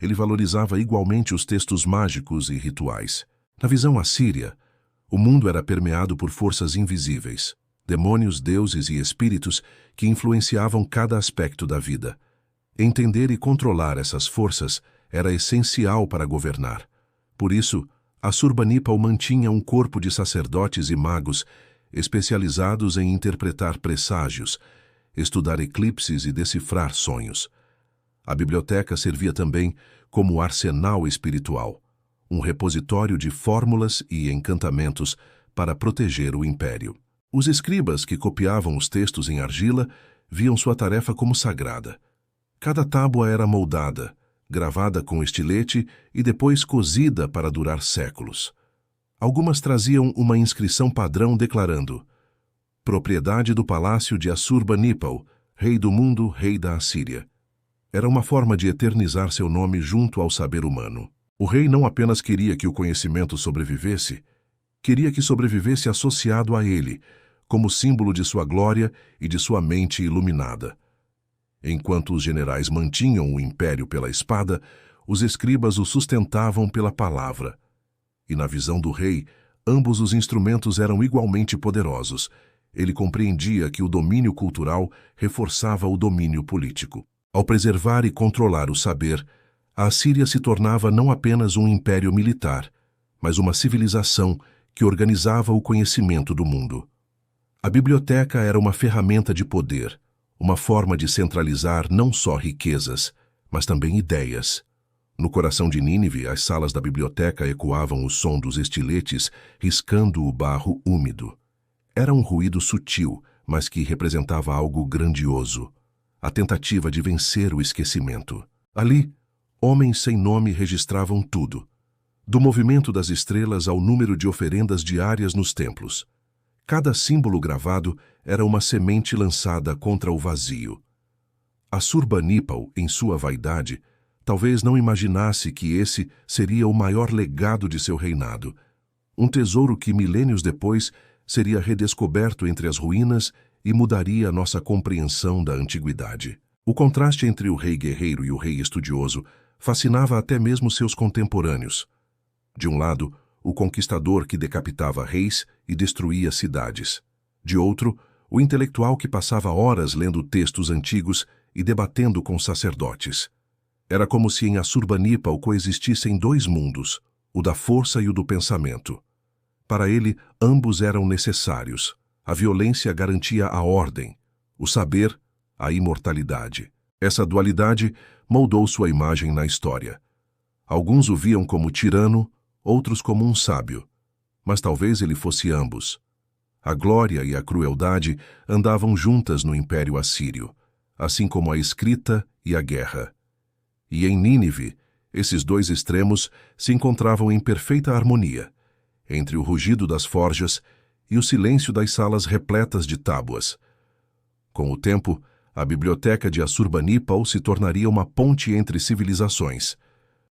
Ele valorizava igualmente os textos mágicos e rituais. Na visão assíria, o mundo era permeado por forças invisíveis, demônios, deuses e espíritos que influenciavam cada aspecto da vida. Entender e controlar essas forças era essencial para governar. Por isso, Assurbanipal mantinha um corpo de sacerdotes e magos especializados em interpretar presságios, estudar eclipses e decifrar sonhos. A biblioteca servia também como arsenal espiritual, um repositório de fórmulas e encantamentos para proteger o império. Os escribas que copiavam os textos em argila viam sua tarefa como sagrada. Cada tábua era moldada, gravada com estilete e depois cozida para durar séculos. Algumas traziam uma inscrição padrão declarando: propriedade do palácio de Assurbanipal, rei do mundo, rei da Assíria. Era uma forma de eternizar seu nome junto ao saber humano. O rei não apenas queria que o conhecimento sobrevivesse, queria que sobrevivesse associado a ele, como símbolo de sua glória e de sua mente iluminada. Enquanto os generais mantinham o império pela espada, os escribas o sustentavam pela palavra. E na visão do rei, ambos os instrumentos eram igualmente poderosos. Ele compreendia que o domínio cultural reforçava o domínio político. Ao preservar e controlar o saber, a Assíria se tornava não apenas um império militar, mas uma civilização que organizava o conhecimento do mundo. A biblioteca era uma ferramenta de poder, uma forma de centralizar não só riquezas, mas também ideias. No coração de Nínive, as salas da biblioteca ecoavam o som dos estiletes riscando o barro úmido. Era um ruído sutil, mas que representava algo grandioso, a tentativa de vencer o esquecimento. Ali, homens sem nome registravam tudo, do movimento das estrelas ao número de oferendas diárias nos templos. Cada símbolo gravado era uma semente lançada contra o vazio. Assurbanipal, em sua vaidade, talvez não imaginasse que esse seria o maior legado de seu reinado, um tesouro que milênios depois seria redescoberto entre as ruínas e mudaria nossa compreensão da antiguidade. O contraste entre o rei guerreiro e o rei estudioso fascinava até mesmo seus contemporâneos. De um lado, o conquistador que decapitava reis e destruía cidades. De outro, o intelectual que passava horas lendo textos antigos e debatendo com sacerdotes. Era como se em Assurbanipal coexistissem dois mundos, o da força e o do pensamento. Para ele, ambos eram necessários. A violência garantia a ordem, o saber, a imortalidade. Essa dualidade moldou sua imagem na história. Alguns o viam como tirano, outros como um sábio. Mas talvez ele fosse ambos. A glória e a crueldade andavam juntas no Império Assírio, assim como a escrita e a guerra. E em Nínive, esses dois extremos se encontravam em perfeita harmonia, entre o rugido das forjas e o silêncio das salas repletas de tábuas. Com o tempo, a biblioteca de Assurbanipal se tornaria uma ponte entre civilizações.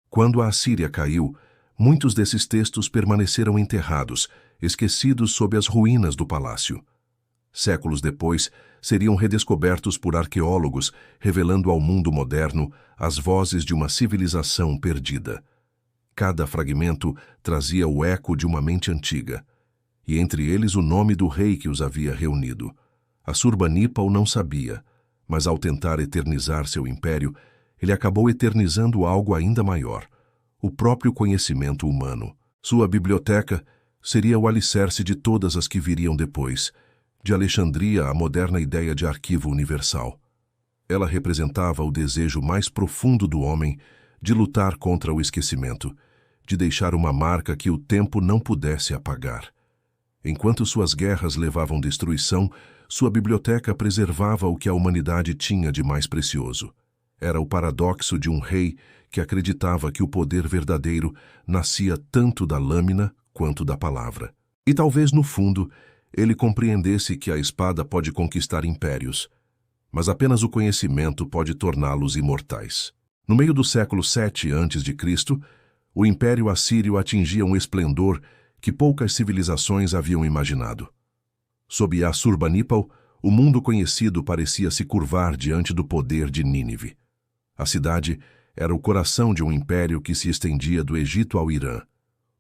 Quando a Assíria caiu, muitos desses textos permaneceram enterrados, esquecidos sob as ruínas do palácio. Séculos depois, seriam redescobertos por arqueólogos, revelando ao mundo moderno as vozes de uma civilização perdida. Cada fragmento trazia o eco de uma mente antiga, e entre eles o nome do rei que os havia reunido. Assurbanipal não sabia, mas ao tentar eternizar seu império, ele acabou eternizando algo ainda maior, o próprio conhecimento humano. Sua biblioteca seria o alicerce de todas as que viriam depois, de Alexandria à moderna ideia de arquivo universal. Ela representava o desejo mais profundo do homem de lutar contra o esquecimento, de deixar uma marca que o tempo não pudesse apagar. Enquanto suas guerras levavam destruição, sua biblioteca preservava o que a humanidade tinha de mais precioso. Era o paradoxo de um rei que acreditava que o poder verdadeiro nascia tanto da lâmina quanto da palavra. E talvez, no fundo, ele compreendesse que a espada pode conquistar impérios, mas apenas o conhecimento pode torná-los imortais. No meio do século VII a.C., o Império Assírio atingia um esplendor que poucas civilizações haviam imaginado. Sob Assurbanipal, o mundo conhecido parecia se curvar diante do poder de Nínive. A cidade era o coração de um império que se estendia do Egito ao Irã,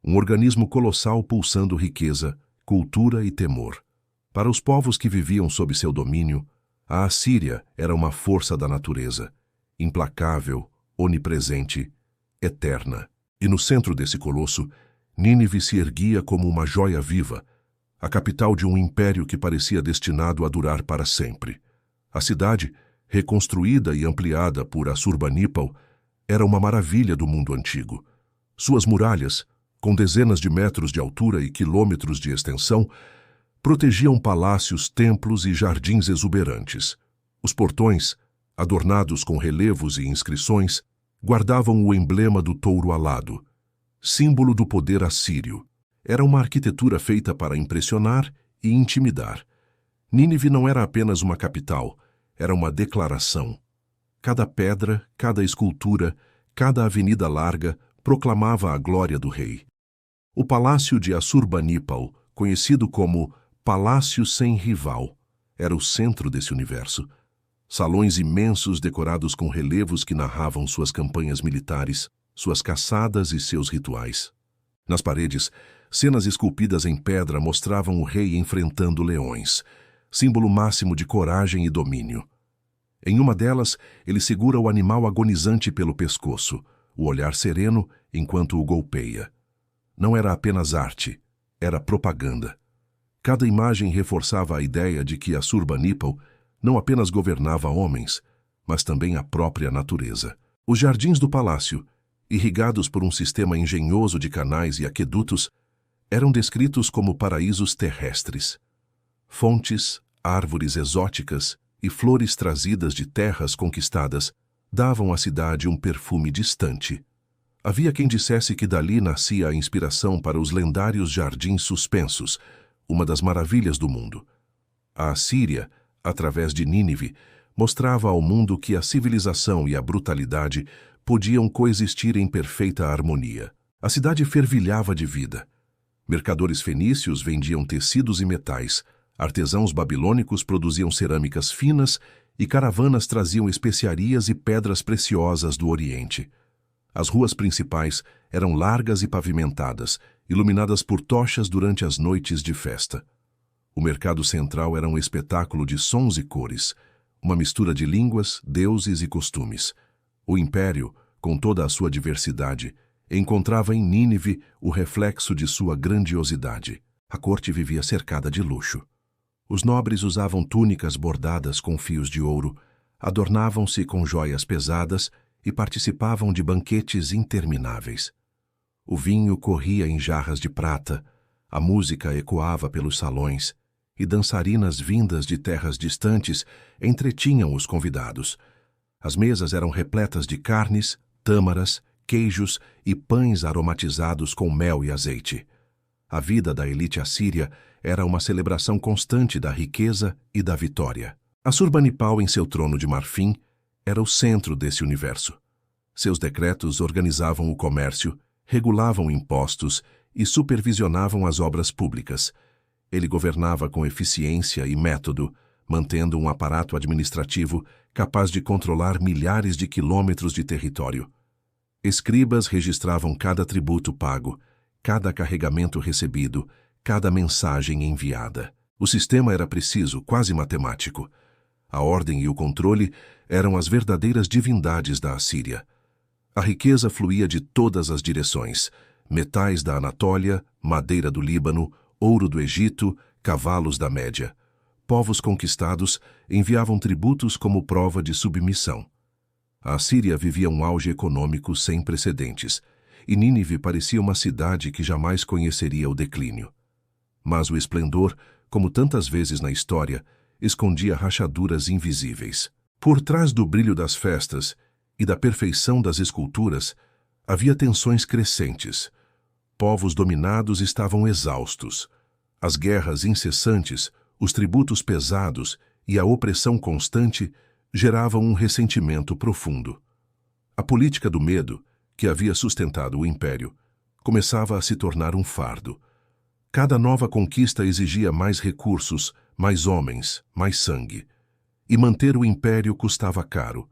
um organismo colossal pulsando riqueza, cultura e temor. Para os povos que viviam sob seu domínio, a Assíria era uma força da natureza, implacável, onipresente, eterna. E no centro desse colosso, Nínive se erguia como uma joia viva, a capital de um império que parecia destinado a durar para sempre. A cidade, reconstruída e ampliada por Assurbanipal, era uma maravilha do mundo antigo. Suas muralhas, com dezenas de metros de altura e quilômetros de extensão, protegiam palácios, templos e jardins exuberantes. Os portões, adornados com relevos e inscrições, guardavam o emblema do touro alado, símbolo do poder assírio. Era uma arquitetura feita para impressionar e intimidar. Nínive não era apenas uma capital, era uma declaração. Cada pedra, cada escultura, cada avenida larga proclamava a glória do rei. O palácio de Assurbanipal, conhecido como Palácio Sem Rival, era o centro desse universo. Salões imensos decorados com relevos que narravam suas campanhas militares, suas caçadas e seus rituais. Nas paredes, cenas esculpidas em pedra mostravam o rei enfrentando leões, símbolo máximo de coragem e domínio. Em uma delas, ele segura o animal agonizante pelo pescoço, o olhar sereno enquanto o golpeia. Não era apenas arte, era propaganda. Cada imagem reforçava a ideia de que Assurbanipal não apenas governava homens, mas também a própria natureza. Os jardins do palácio, irrigados por um sistema engenhoso de canais e aquedutos, eram descritos como paraísos terrestres. Fontes, árvores exóticas e flores trazidas de terras conquistadas davam à cidade um perfume distante. Havia quem dissesse que dali nascia a inspiração para os lendários jardins suspensos, uma das maravilhas do mundo. A Assíria, através de Nínive, mostrava ao mundo que a civilização e a brutalidade podiam coexistir em perfeita harmonia. A cidade fervilhava de vida. Mercadores fenícios vendiam tecidos e metais, artesãos babilônicos produziam cerâmicas finas e caravanas traziam especiarias e pedras preciosas do Oriente. As ruas principais eram largas e pavimentadas, iluminadas por tochas durante as noites de festa. O mercado central era um espetáculo de sons e cores, uma mistura de línguas, deuses e costumes. O império, com toda a sua diversidade, encontrava em Nínive o reflexo de sua grandiosidade. A corte vivia cercada de luxo. Os nobres usavam túnicas bordadas com fios de ouro, adornavam-se com joias pesadas e participavam de banquetes intermináveis. O vinho corria em jarras de prata, a música ecoava pelos salões, e dançarinas vindas de terras distantes entretinham os convidados. As mesas eram repletas de carnes, tâmaras, queijos e pães aromatizados com mel e azeite. A vida da elite assíria era uma celebração constante da riqueza e da vitória. Assurbanipal, em seu trono de marfim, era o centro desse universo. Seus decretos organizavam o comércio, regulavam impostos e supervisionavam as obras públicas. Ele governava com eficiência e método, mantendo um aparato administrativo capaz de controlar milhares de quilômetros de território. Escribas registravam cada tributo pago, cada carregamento recebido, cada mensagem enviada. O sistema era preciso, quase matemático. A ordem e o controle eram as verdadeiras divindades da Assíria. A riqueza fluía de todas as direções: metais da Anatólia, madeira do Líbano, ouro do Egito, cavalos da Média. Povos conquistados enviavam tributos como prova de submissão. A Assíria vivia um auge econômico sem precedentes, e Nínive parecia uma cidade que jamais conheceria o declínio. Mas o esplendor, como tantas vezes na história, escondia rachaduras invisíveis. Por trás do brilho das festas e da perfeição das esculturas, havia tensões crescentes. Povos dominados estavam exaustos. As guerras incessantes, os tributos pesados e a opressão constante geravam um ressentimento profundo. A política do medo, que havia sustentado o império, começava a se tornar um fardo. Cada nova conquista exigia mais recursos, mais homens, mais sangue. E manter o império custava caro.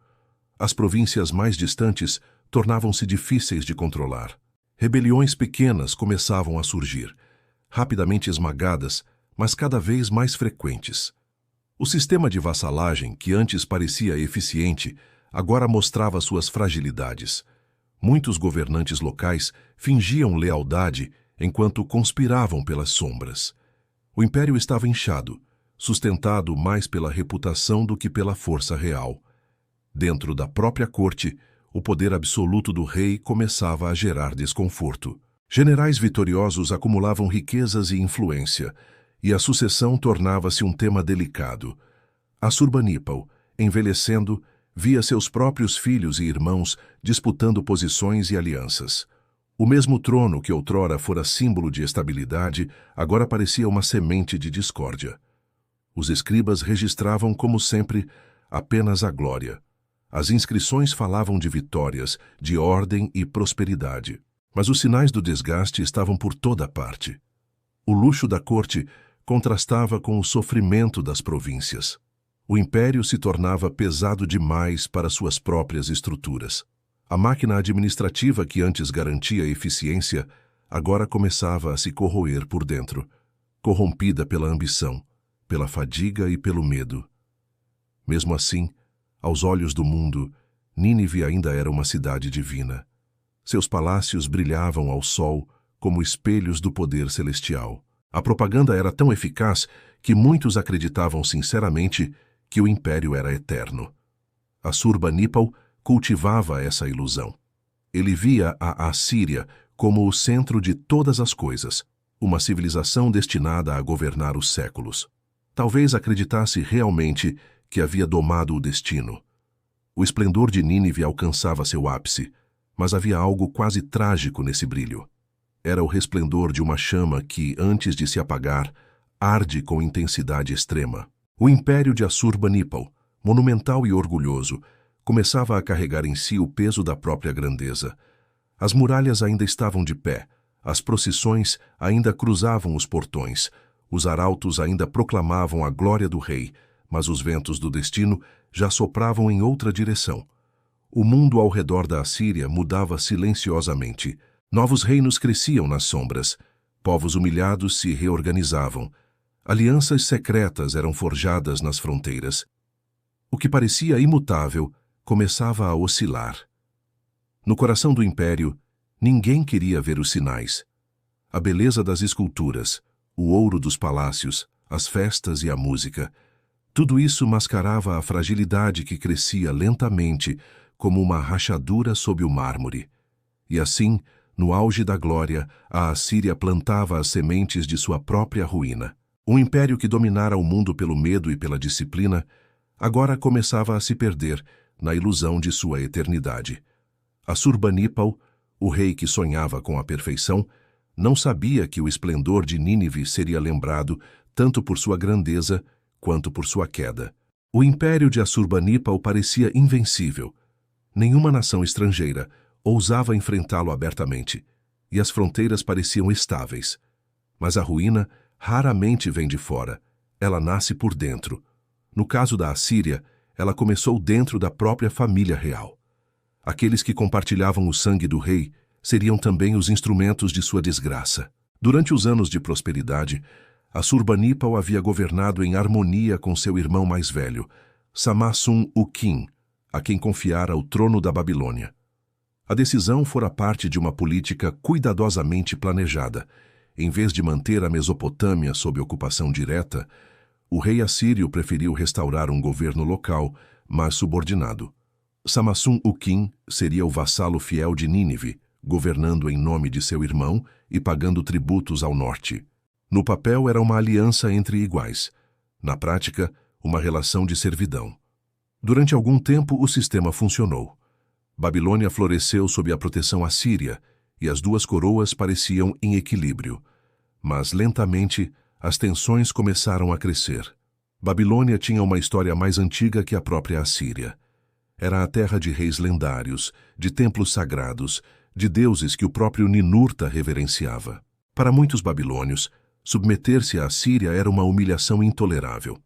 As províncias mais distantes tornavam-se difíceis de controlar. Rebeliões pequenas começavam a surgir, rapidamente esmagadas, mas cada vez mais frequentes. O sistema de vassalagem, que antes parecia eficiente, agora mostrava suas fragilidades. Muitos governantes locais fingiam lealdade enquanto conspiravam pelas sombras. O império estava inchado, sustentado mais pela reputação do que pela força real. Dentro da própria corte, o poder absoluto do rei começava a gerar desconforto. Generais vitoriosos acumulavam riquezas e influência, e a sucessão tornava-se um tema delicado. Assurbanipal, envelhecendo, via seus próprios filhos e irmãos disputando posições e alianças. O mesmo trono que outrora fora símbolo de estabilidade, agora parecia uma semente de discórdia. Os escribas registravam, como sempre, apenas a glória. As inscrições falavam de vitórias, de ordem e prosperidade. Mas os sinais do desgaste estavam por toda parte. O luxo da corte contrastava com o sofrimento das províncias. O império se tornava pesado demais para suas próprias estruturas. A máquina administrativa que antes garantia eficiência, agora começava a se corroer por dentro, corrompida pela ambição, pela fadiga e pelo medo. Mesmo assim, aos olhos do mundo, Nínive ainda era uma cidade divina. Seus palácios brilhavam ao sol como espelhos do poder celestial. A propaganda era tão eficaz que muitos acreditavam sinceramente que o império era eterno. Assurbanipal cultivava essa ilusão. Ele via a Assíria como o centro de todas as coisas, uma civilização destinada a governar os séculos. Talvez acreditasse realmente que havia domado o destino. O esplendor de Nínive alcançava seu ápice, mas havia algo quase trágico nesse brilho. Era o resplendor de uma chama que, antes de se apagar, arde com intensidade extrema. O império de Assurbanipal, monumental e orgulhoso, começava a carregar em si o peso da própria grandeza. As muralhas ainda estavam de pé, as procissões ainda cruzavam os portões, os arautos ainda proclamavam a glória do rei, mas os ventos do destino já sopravam em outra direção. O mundo ao redor da Assíria mudava silenciosamente. Novos reinos cresciam nas sombras, povos humilhados se reorganizavam, alianças secretas eram forjadas nas fronteiras. O que parecia imutável começava a oscilar. No coração do império, ninguém queria ver os sinais. A beleza das esculturas, o ouro dos palácios, as festas e a música, tudo isso mascarava a fragilidade que crescia lentamente como uma rachadura sob o mármore. E assim, no auge da glória, a Assíria plantava as sementes de sua própria ruína. Um império que dominara o mundo pelo medo e pela disciplina, agora começava a se perder na ilusão de sua eternidade. Assurbanipal, o rei que sonhava com a perfeição, não sabia que o esplendor de Nínive seria lembrado tanto por sua grandeza quanto por sua queda. O império de Assurbanipal parecia invencível. Nenhuma nação estrangeira ousava enfrentá-lo abertamente, e as fronteiras pareciam estáveis. Mas a ruína raramente vem de fora, ela nasce por dentro. No caso da Assíria, ela começou dentro da própria família real. Aqueles que compartilhavam o sangue do rei seriam também os instrumentos de sua desgraça. Durante os anos de prosperidade, Assurbanipal havia governado em harmonia com seu irmão mais velho, Samasun-Ukin, a quem confiara o trono da Babilônia. A decisão fora parte de uma política cuidadosamente planejada. Em vez de manter a Mesopotâmia sob ocupação direta, o rei assírio preferiu restaurar um governo local, mas subordinado. Samasun-Ukin seria o vassalo fiel de Nínive, governando em nome de seu irmão e pagando tributos ao norte. No papel era uma aliança entre iguais. Na prática, uma relação de servidão. Durante algum tempo, o sistema funcionou. Babilônia floresceu sob a proteção assíria, e as duas coroas pareciam em equilíbrio. Mas, lentamente, as tensões começaram a crescer. Babilônia tinha uma história mais antiga que a própria Assíria. Era a terra de reis lendários, de templos sagrados, de deuses que o próprio Ninurta reverenciava. Para muitos babilônios, submeter-se à Assíria era uma humilhação intolerável.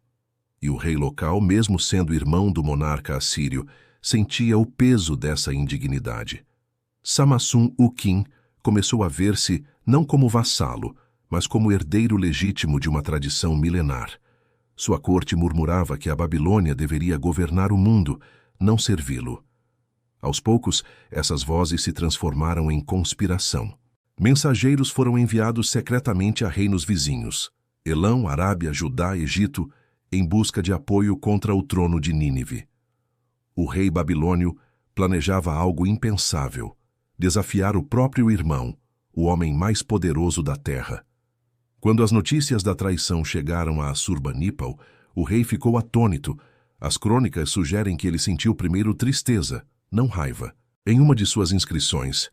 E o rei local, mesmo sendo irmão do monarca assírio, sentia o peso dessa indignidade. Samasun-Ukin começou a ver-se não como vassalo, mas como herdeiro legítimo de uma tradição milenar. Sua corte murmurava que a Babilônia deveria governar o mundo, não servi-lo. Aos poucos, essas vozes se transformaram em conspiração. Mensageiros foram enviados secretamente a reinos vizinhos, Elão, Arábia, Judá, Egito, em busca de apoio contra o trono de Nínive. O rei babilônio planejava algo impensável, desafiar o próprio irmão, o homem mais poderoso da terra. Quando as notícias da traição chegaram a Assurbanipal, o rei ficou atônito. As crônicas sugerem que ele sentiu primeiro tristeza, não raiva. Em uma de suas inscrições,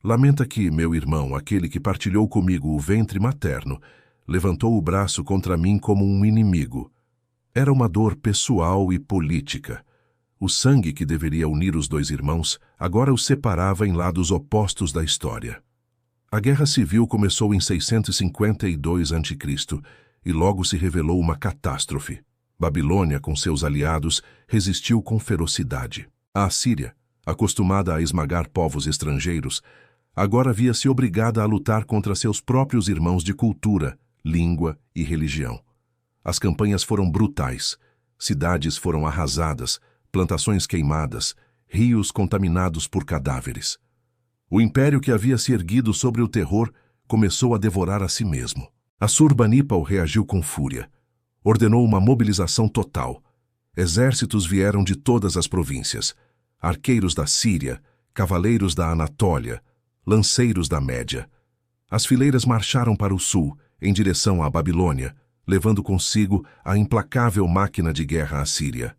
lamenta que meu irmão, aquele que partilhou comigo o ventre materno, levantou o braço contra mim como um inimigo. Era uma dor pessoal e política. O sangue que deveria unir os dois irmãos agora os separava em lados opostos da história. A guerra civil começou em 652 a.C. e logo se revelou uma catástrofe. Babilônia, com seus aliados, resistiu com ferocidade. A Assíria, acostumada a esmagar povos estrangeiros, agora via-se obrigada a lutar contra seus próprios irmãos de cultura, língua e religião. As campanhas foram brutais. Cidades foram arrasadas, plantações queimadas, rios contaminados por cadáveres. O império que havia se erguido sobre o terror começou a devorar a si mesmo. Assurbanipal reagiu com fúria. Ordenou uma mobilização total. Exércitos vieram de todas as províncias. Arqueiros da Síria, cavaleiros da Anatólia, lanceiros da Média. As fileiras marcharam para o sul, em direção à Babilônia, levando consigo a implacável máquina de guerra assíria.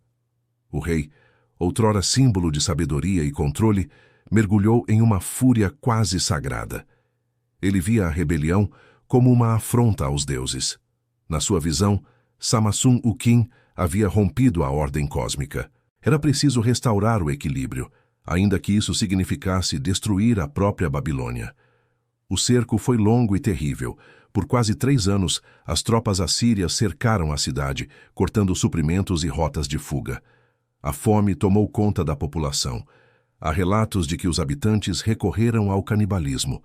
O rei, outrora símbolo de sabedoria e controle, mergulhou em uma fúria quase sagrada. Ele via a rebelião como uma afronta aos deuses. Na sua visão, Samasun-Ukin havia rompido a ordem cósmica. Era preciso restaurar o equilíbrio, ainda que isso significasse destruir a própria Babilônia. O cerco foi longo e terrível. Por quase 3 anos, as tropas assírias cercaram a cidade, cortando suprimentos e rotas de fuga. A fome tomou conta da população. Há relatos de que os habitantes recorreram ao canibalismo.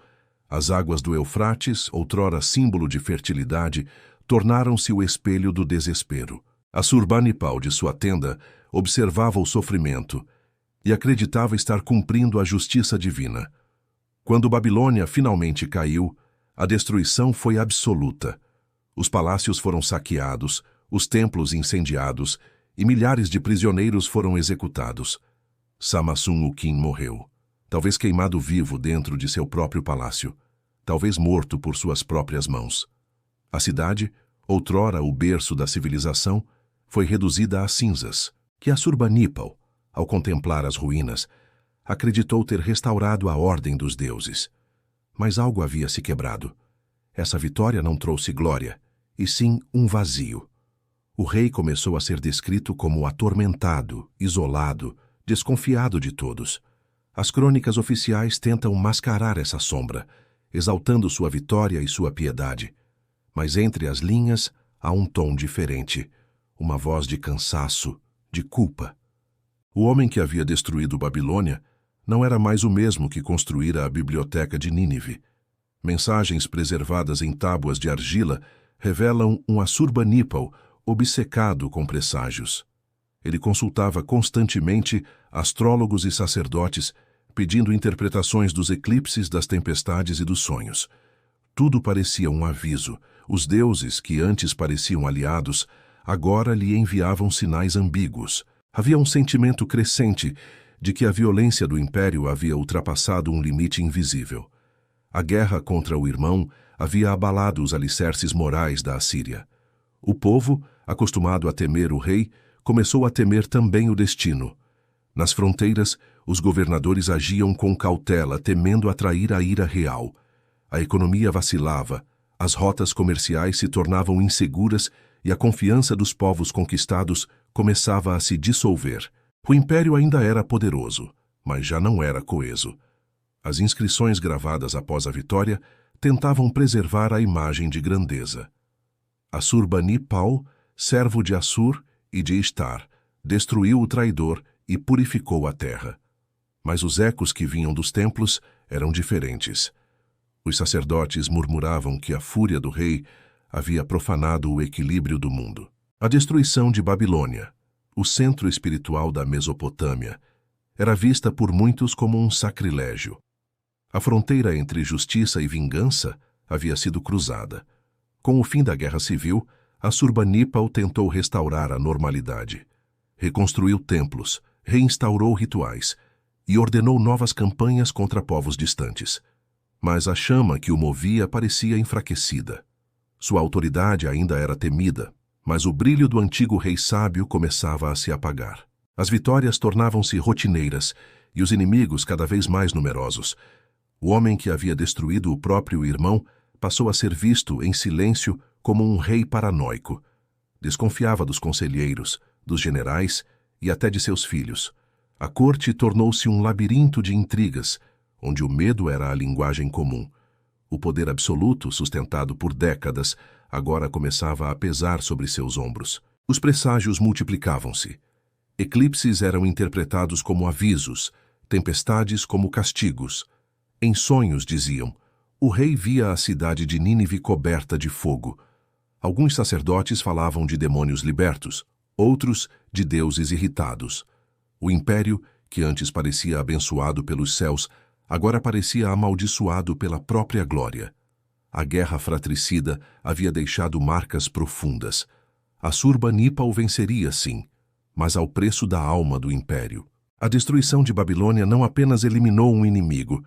As águas do Eufrates, outrora símbolo de fertilidade, tornaram-se o espelho do desespero. Assurbanipal, de sua tenda, observava o sofrimento e acreditava estar cumprindo a justiça divina. Quando Babilônia finalmente caiu, a destruição foi absoluta. Os palácios foram saqueados, os templos incendiados e milhares de prisioneiros foram executados. Samasun-Ukin morreu, talvez queimado vivo dentro de seu próprio palácio, talvez morto por suas próprias mãos. A cidade, outrora o berço da civilização, foi reduzida a cinzas, que Assurbanipal, ao contemplar as ruínas, acreditou ter restaurado a ordem dos deuses. Mas algo havia se quebrado. Essa vitória não trouxe glória, e sim um vazio. O rei começou a ser descrito como atormentado, isolado, desconfiado de todos. As crônicas oficiais tentam mascarar essa sombra, exaltando sua vitória e sua piedade. Mas entre as linhas há um tom diferente, uma voz de cansaço, de culpa. O homem que havia destruído Babilônia não era mais o mesmo que construíra a biblioteca de Nínive. Mensagens preservadas em tábuas de argila revelam um Assurbanipal obcecado com presságios. Ele consultava constantemente astrólogos e sacerdotes, pedindo interpretações dos eclipses, das tempestades e dos sonhos. Tudo parecia um aviso. Os deuses, que antes pareciam aliados, agora lhe enviavam sinais ambíguos. Havia um sentimento crescente de que a violência do império havia ultrapassado um limite invisível. A guerra contra o irmão havia abalado os alicerces morais da Assíria. O povo, acostumado a temer o rei, começou a temer também o destino. Nas fronteiras, os governadores agiam com cautela, temendo atrair a ira real. A economia vacilava, as rotas comerciais se tornavam inseguras e a confiança dos povos conquistados começava a se dissolver. O império ainda era poderoso, mas já não era coeso. As inscrições gravadas após a vitória tentavam preservar a imagem de grandeza. Assurbanipal, servo de Assur e de Istar, destruiu o traidor e purificou a terra. Mas os ecos que vinham dos templos eram diferentes. Os sacerdotes murmuravam que a fúria do rei havia profanado o equilíbrio do mundo. A destruição de Babilônia, o centro espiritual da Mesopotâmia, era vista por muitos como um sacrilégio. A fronteira entre justiça e vingança havia sido cruzada. Com o fim da Guerra Civil, Assurbanipal tentou restaurar a normalidade. Reconstruiu templos, reinstaurou rituais e ordenou novas campanhas contra povos distantes. Mas a chama que o movia parecia enfraquecida. Sua autoridade ainda era temida, mas o brilho do antigo rei sábio começava a se apagar. As vitórias tornavam-se rotineiras e os inimigos cada vez mais numerosos. O homem que havia destruído o próprio irmão passou a ser visto em silêncio como um rei paranoico. Desconfiava dos conselheiros, dos generais e até de seus filhos. A corte tornou-se um labirinto de intrigas, onde o medo era a linguagem comum. O poder absoluto, sustentado por décadas, agora começava a pesar sobre seus ombros. Os presságios multiplicavam-se. Eclipses eram interpretados como avisos, tempestades como castigos. Em sonhos, diziam, o rei via a cidade de Nínive coberta de fogo. Alguns sacerdotes falavam de demônios libertos, outros de deuses irritados. O império, que antes parecia abençoado pelos céus, agora parecia amaldiçoado pela própria glória. A guerra fratricida havia deixado marcas profundas. Assurbanipal venceria, sim, mas ao preço da alma do império. A destruição de Babilônia não apenas eliminou um inimigo,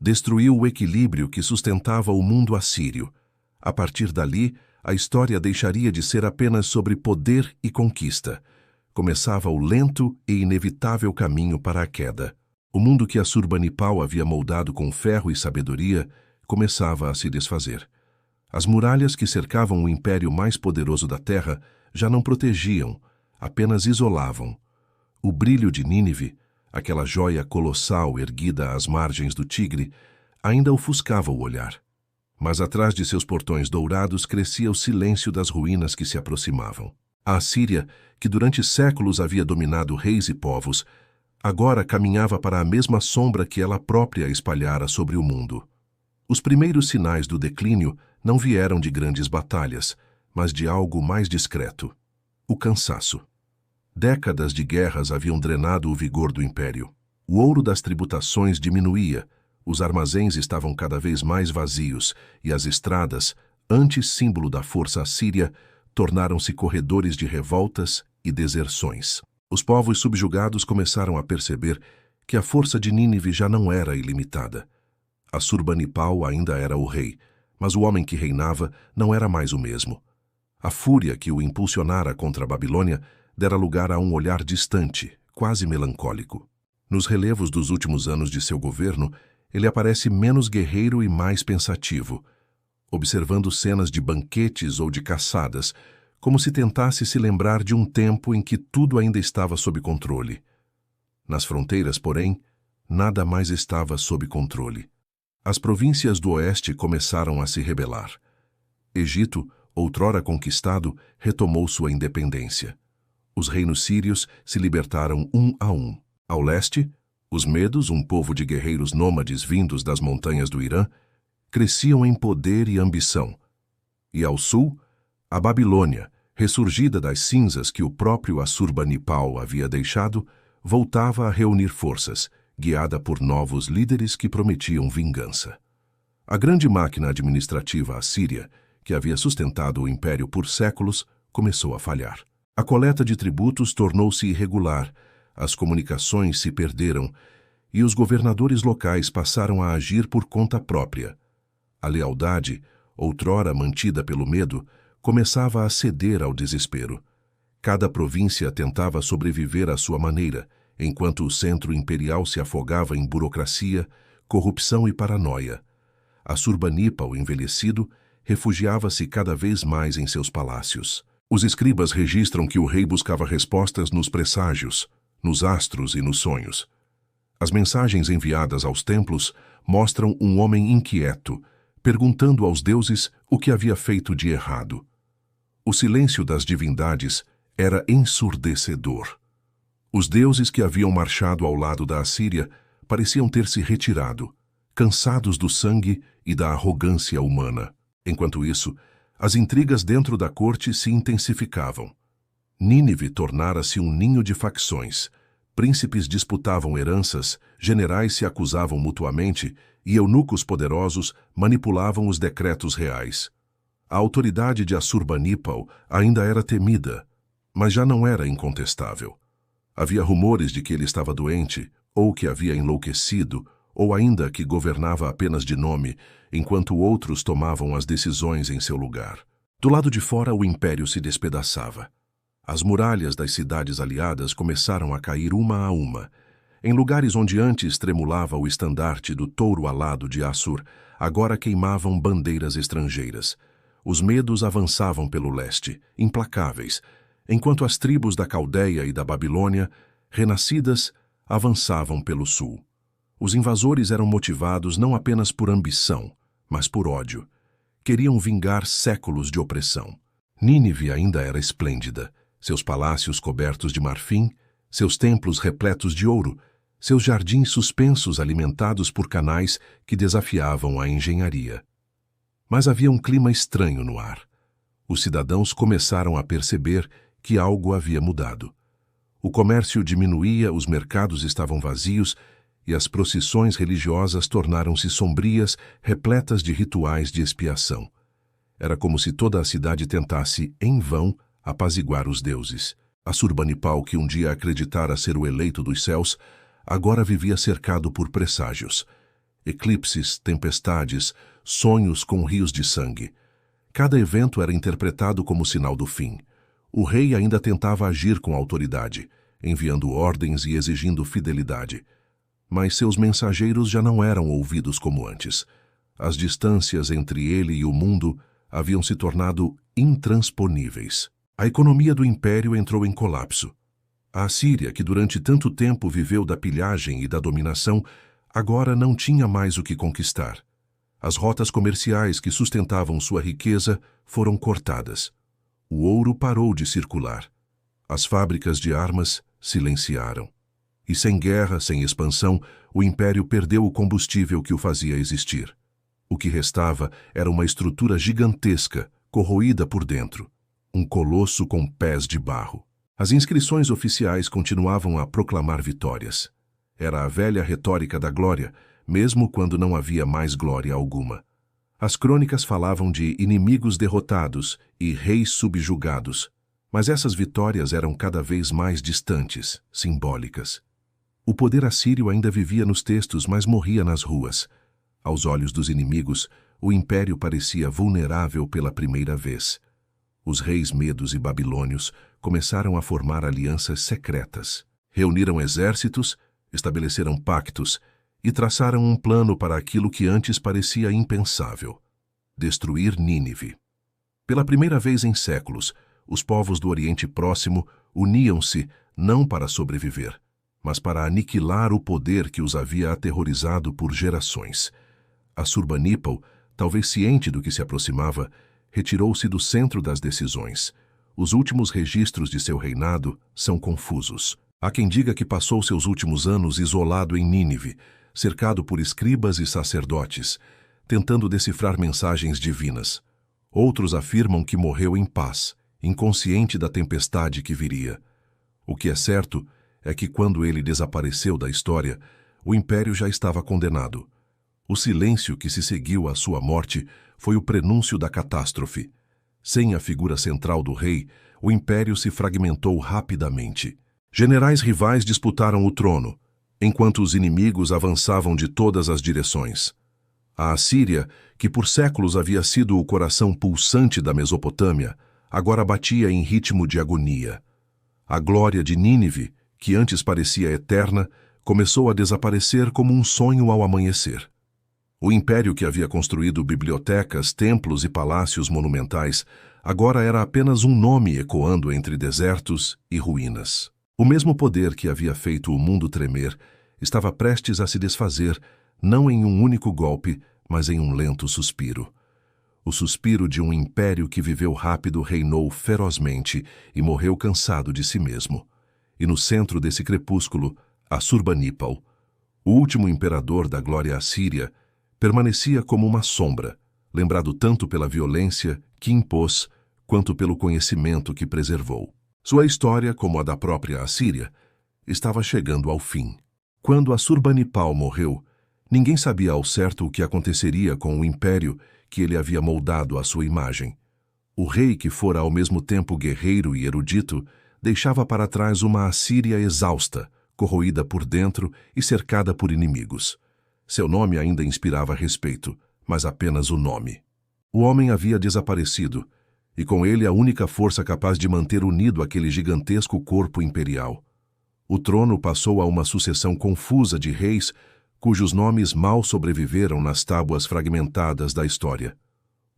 destruiu o equilíbrio que sustentava o mundo assírio. A partir dali, a história deixaria de ser apenas sobre poder e conquista. Começava o lento e inevitável caminho para a queda. O mundo que Assurbanipal havia moldado com ferro e sabedoria começava a se desfazer. As muralhas que cercavam o império mais poderoso da terra já não protegiam, apenas isolavam. O brilho de Nínive, aquela joia colossal erguida às margens do Tigre, ainda ofuscava o olhar. Mas atrás de seus portões dourados crescia o silêncio das ruínas que se aproximavam. A Assíria, que durante séculos havia dominado reis e povos, agora caminhava para a mesma sombra que ela própria espalhara sobre o mundo. Os primeiros sinais do declínio não vieram de grandes batalhas, mas de algo mais discreto: o cansaço. Décadas de guerras haviam drenado o vigor do império. O ouro das tributações diminuía, os armazéns estavam cada vez mais vazios e as estradas, antes símbolo da força assíria, tornaram-se corredores de revoltas e deserções. Os povos subjugados começaram a perceber que a força de Nínive já não era ilimitada. Assurbanipal ainda era o rei, mas o homem que reinava não era mais o mesmo. A fúria que o impulsionara contra a Babilônia dera lugar a um olhar distante, quase melancólico. Nos relevos dos últimos anos de seu governo, ele aparece menos guerreiro e mais pensativo, observando cenas de banquetes ou de caçadas, como se tentasse se lembrar de um tempo em que tudo ainda estava sob controle. Nas fronteiras, porém, nada mais estava sob controle. As províncias do oeste começaram a se rebelar. Egito, outrora conquistado, retomou sua independência. Os reinos sírios se libertaram um a um. Ao leste, os medos, um povo de guerreiros nômades vindos das montanhas do Irã, cresciam em poder e ambição. E ao sul, a Babilônia, ressurgida das cinzas que o próprio Assurbanipal havia deixado, voltava a reunir forças, guiada por novos líderes que prometiam vingança. A grande máquina administrativa assíria, que havia sustentado o império por séculos, começou a falhar. A coleta de tributos tornou-se irregular, as comunicações se perderam e os governadores locais passaram a agir por conta própria. A lealdade, outrora mantida pelo medo, começava a ceder ao desespero. Cada província tentava sobreviver à sua maneira, enquanto o centro imperial se afogava em burocracia, corrupção e paranoia. Assurbanipal, envelhecido, refugiava-se cada vez mais em seus palácios. Os escribas registram que o rei buscava respostas nos presságios, nos astros e nos sonhos. As mensagens enviadas aos templos mostram um homem inquieto, perguntando aos deuses o que havia feito de errado. O silêncio das divindades era ensurdecedor. Os deuses que haviam marchado ao lado da Assíria pareciam ter se retirado, cansados do sangue e da arrogância humana. Enquanto isso, as intrigas dentro da corte se intensificavam. Nínive tornara-se um ninho de facções. Príncipes disputavam heranças, generais se acusavam mutuamente e eunucos poderosos manipulavam os decretos reais. A autoridade de Assurbanipal ainda era temida, mas já não era incontestável. Havia rumores de que ele estava doente, ou que havia enlouquecido, ou ainda que governava apenas de nome, enquanto outros tomavam as decisões em seu lugar. Do lado de fora, o império se despedaçava. As muralhas das cidades aliadas começaram a cair uma a uma. Em lugares onde antes tremulava o estandarte do touro alado de Assur, agora queimavam bandeiras estrangeiras. Os medos avançavam pelo leste, implacáveis, enquanto as tribos da Caldeia e da Babilônia, renascidas, avançavam pelo sul. Os invasores eram motivados não apenas por ambição, mas por ódio. Queriam vingar séculos de opressão. Nínive ainda era esplêndida, seus palácios cobertos de marfim, seus templos repletos de ouro, seus jardins suspensos alimentados por canais que desafiavam a engenharia. Mas havia um clima estranho no ar. Os cidadãos começaram a perceber que algo havia mudado. O comércio diminuía, os mercados estavam vazios e as procissões religiosas tornaram-se sombrias, repletas de rituais de expiação. Era como se toda a cidade tentasse, em vão, apaziguar os deuses. Assurbanipal, que um dia acreditara ser o eleito dos céus, agora vivia cercado por presságios. Eclipses, tempestades, sonhos com rios de sangue. Cada evento era interpretado como sinal do fim. O rei ainda tentava agir com autoridade, enviando ordens e exigindo fidelidade. Mas seus mensageiros já não eram ouvidos como antes. As distâncias entre ele e o mundo haviam se tornado intransponíveis. A economia do império entrou em colapso. A Assíria, que durante tanto tempo viveu da pilhagem e da dominação, agora não tinha mais o que conquistar. As rotas comerciais que sustentavam sua riqueza foram cortadas. O ouro parou de circular. As fábricas de armas silenciaram. E sem guerra, sem expansão, o império perdeu o combustível que o fazia existir. O que restava era uma estrutura gigantesca, corroída por dentro. Um colosso com pés de barro. As inscrições oficiais continuavam a proclamar vitórias. Era a velha retórica da glória, mesmo quando não havia mais glória alguma. As crônicas falavam de inimigos derrotados e reis subjugados, mas essas vitórias eram cada vez mais distantes, simbólicas. O poder assírio ainda vivia nos textos, mas morria nas ruas. Aos olhos dos inimigos, o império parecia vulnerável pela primeira vez. Os reis medos e babilônios começaram a formar alianças secretas. Reuniram exércitos, estabeleceram pactos e traçaram um plano para aquilo que antes parecia impensável: destruir Nínive. Pela primeira vez em séculos, os povos do Oriente Próximo uniam-se não para sobreviver, mas para aniquilar o poder que os havia aterrorizado por gerações. Assurbanipal, talvez ciente do que se aproximava, retirou-se do centro das decisões. Os últimos registros de seu reinado são confusos. Há quem diga que passou seus últimos anos isolado em Nínive, cercado por escribas e sacerdotes, tentando decifrar mensagens divinas. Outros afirmam que morreu em paz, inconsciente da tempestade que viria. O que é certo é que quando ele desapareceu da história, o império já estava condenado. O silêncio que se seguiu à sua morte foi o prenúncio da catástrofe. Sem a figura central do rei, o império se fragmentou rapidamente. Generais rivais disputaram o trono, enquanto os inimigos avançavam de todas as direções. A Assíria, que por séculos havia sido o coração pulsante da Mesopotâmia, agora batia em ritmo de agonia. A glória de Nínive, que antes parecia eterna, começou a desaparecer como um sonho ao amanhecer. O império que havia construído bibliotecas, templos e palácios monumentais agora era apenas um nome ecoando entre desertos e ruínas. O mesmo poder que havia feito o mundo tremer estava prestes a se desfazer, não em um único golpe, mas em um lento suspiro. O suspiro de um império que viveu rápido reinou ferozmente e morreu cansado de si mesmo. E no centro desse crepúsculo, Assurbanipal, o último imperador da glória assíria, permanecia como uma sombra, lembrado tanto pela violência que impôs, quanto pelo conhecimento que preservou. Sua história, como a da própria Assíria, estava chegando ao fim. Quando Assurbanipal morreu, ninguém sabia ao certo o que aconteceria com o império que ele havia moldado à sua imagem. O rei, que fora ao mesmo tempo guerreiro e erudito, deixava para trás uma Assíria exausta, corroída por dentro e cercada por inimigos. Seu nome ainda inspirava respeito, mas apenas o nome. O homem havia desaparecido, e com ele a única força capaz de manter unido aquele gigantesco corpo imperial. O trono passou a uma sucessão confusa de reis cujos nomes mal sobreviveram nas tábuas fragmentadas da história.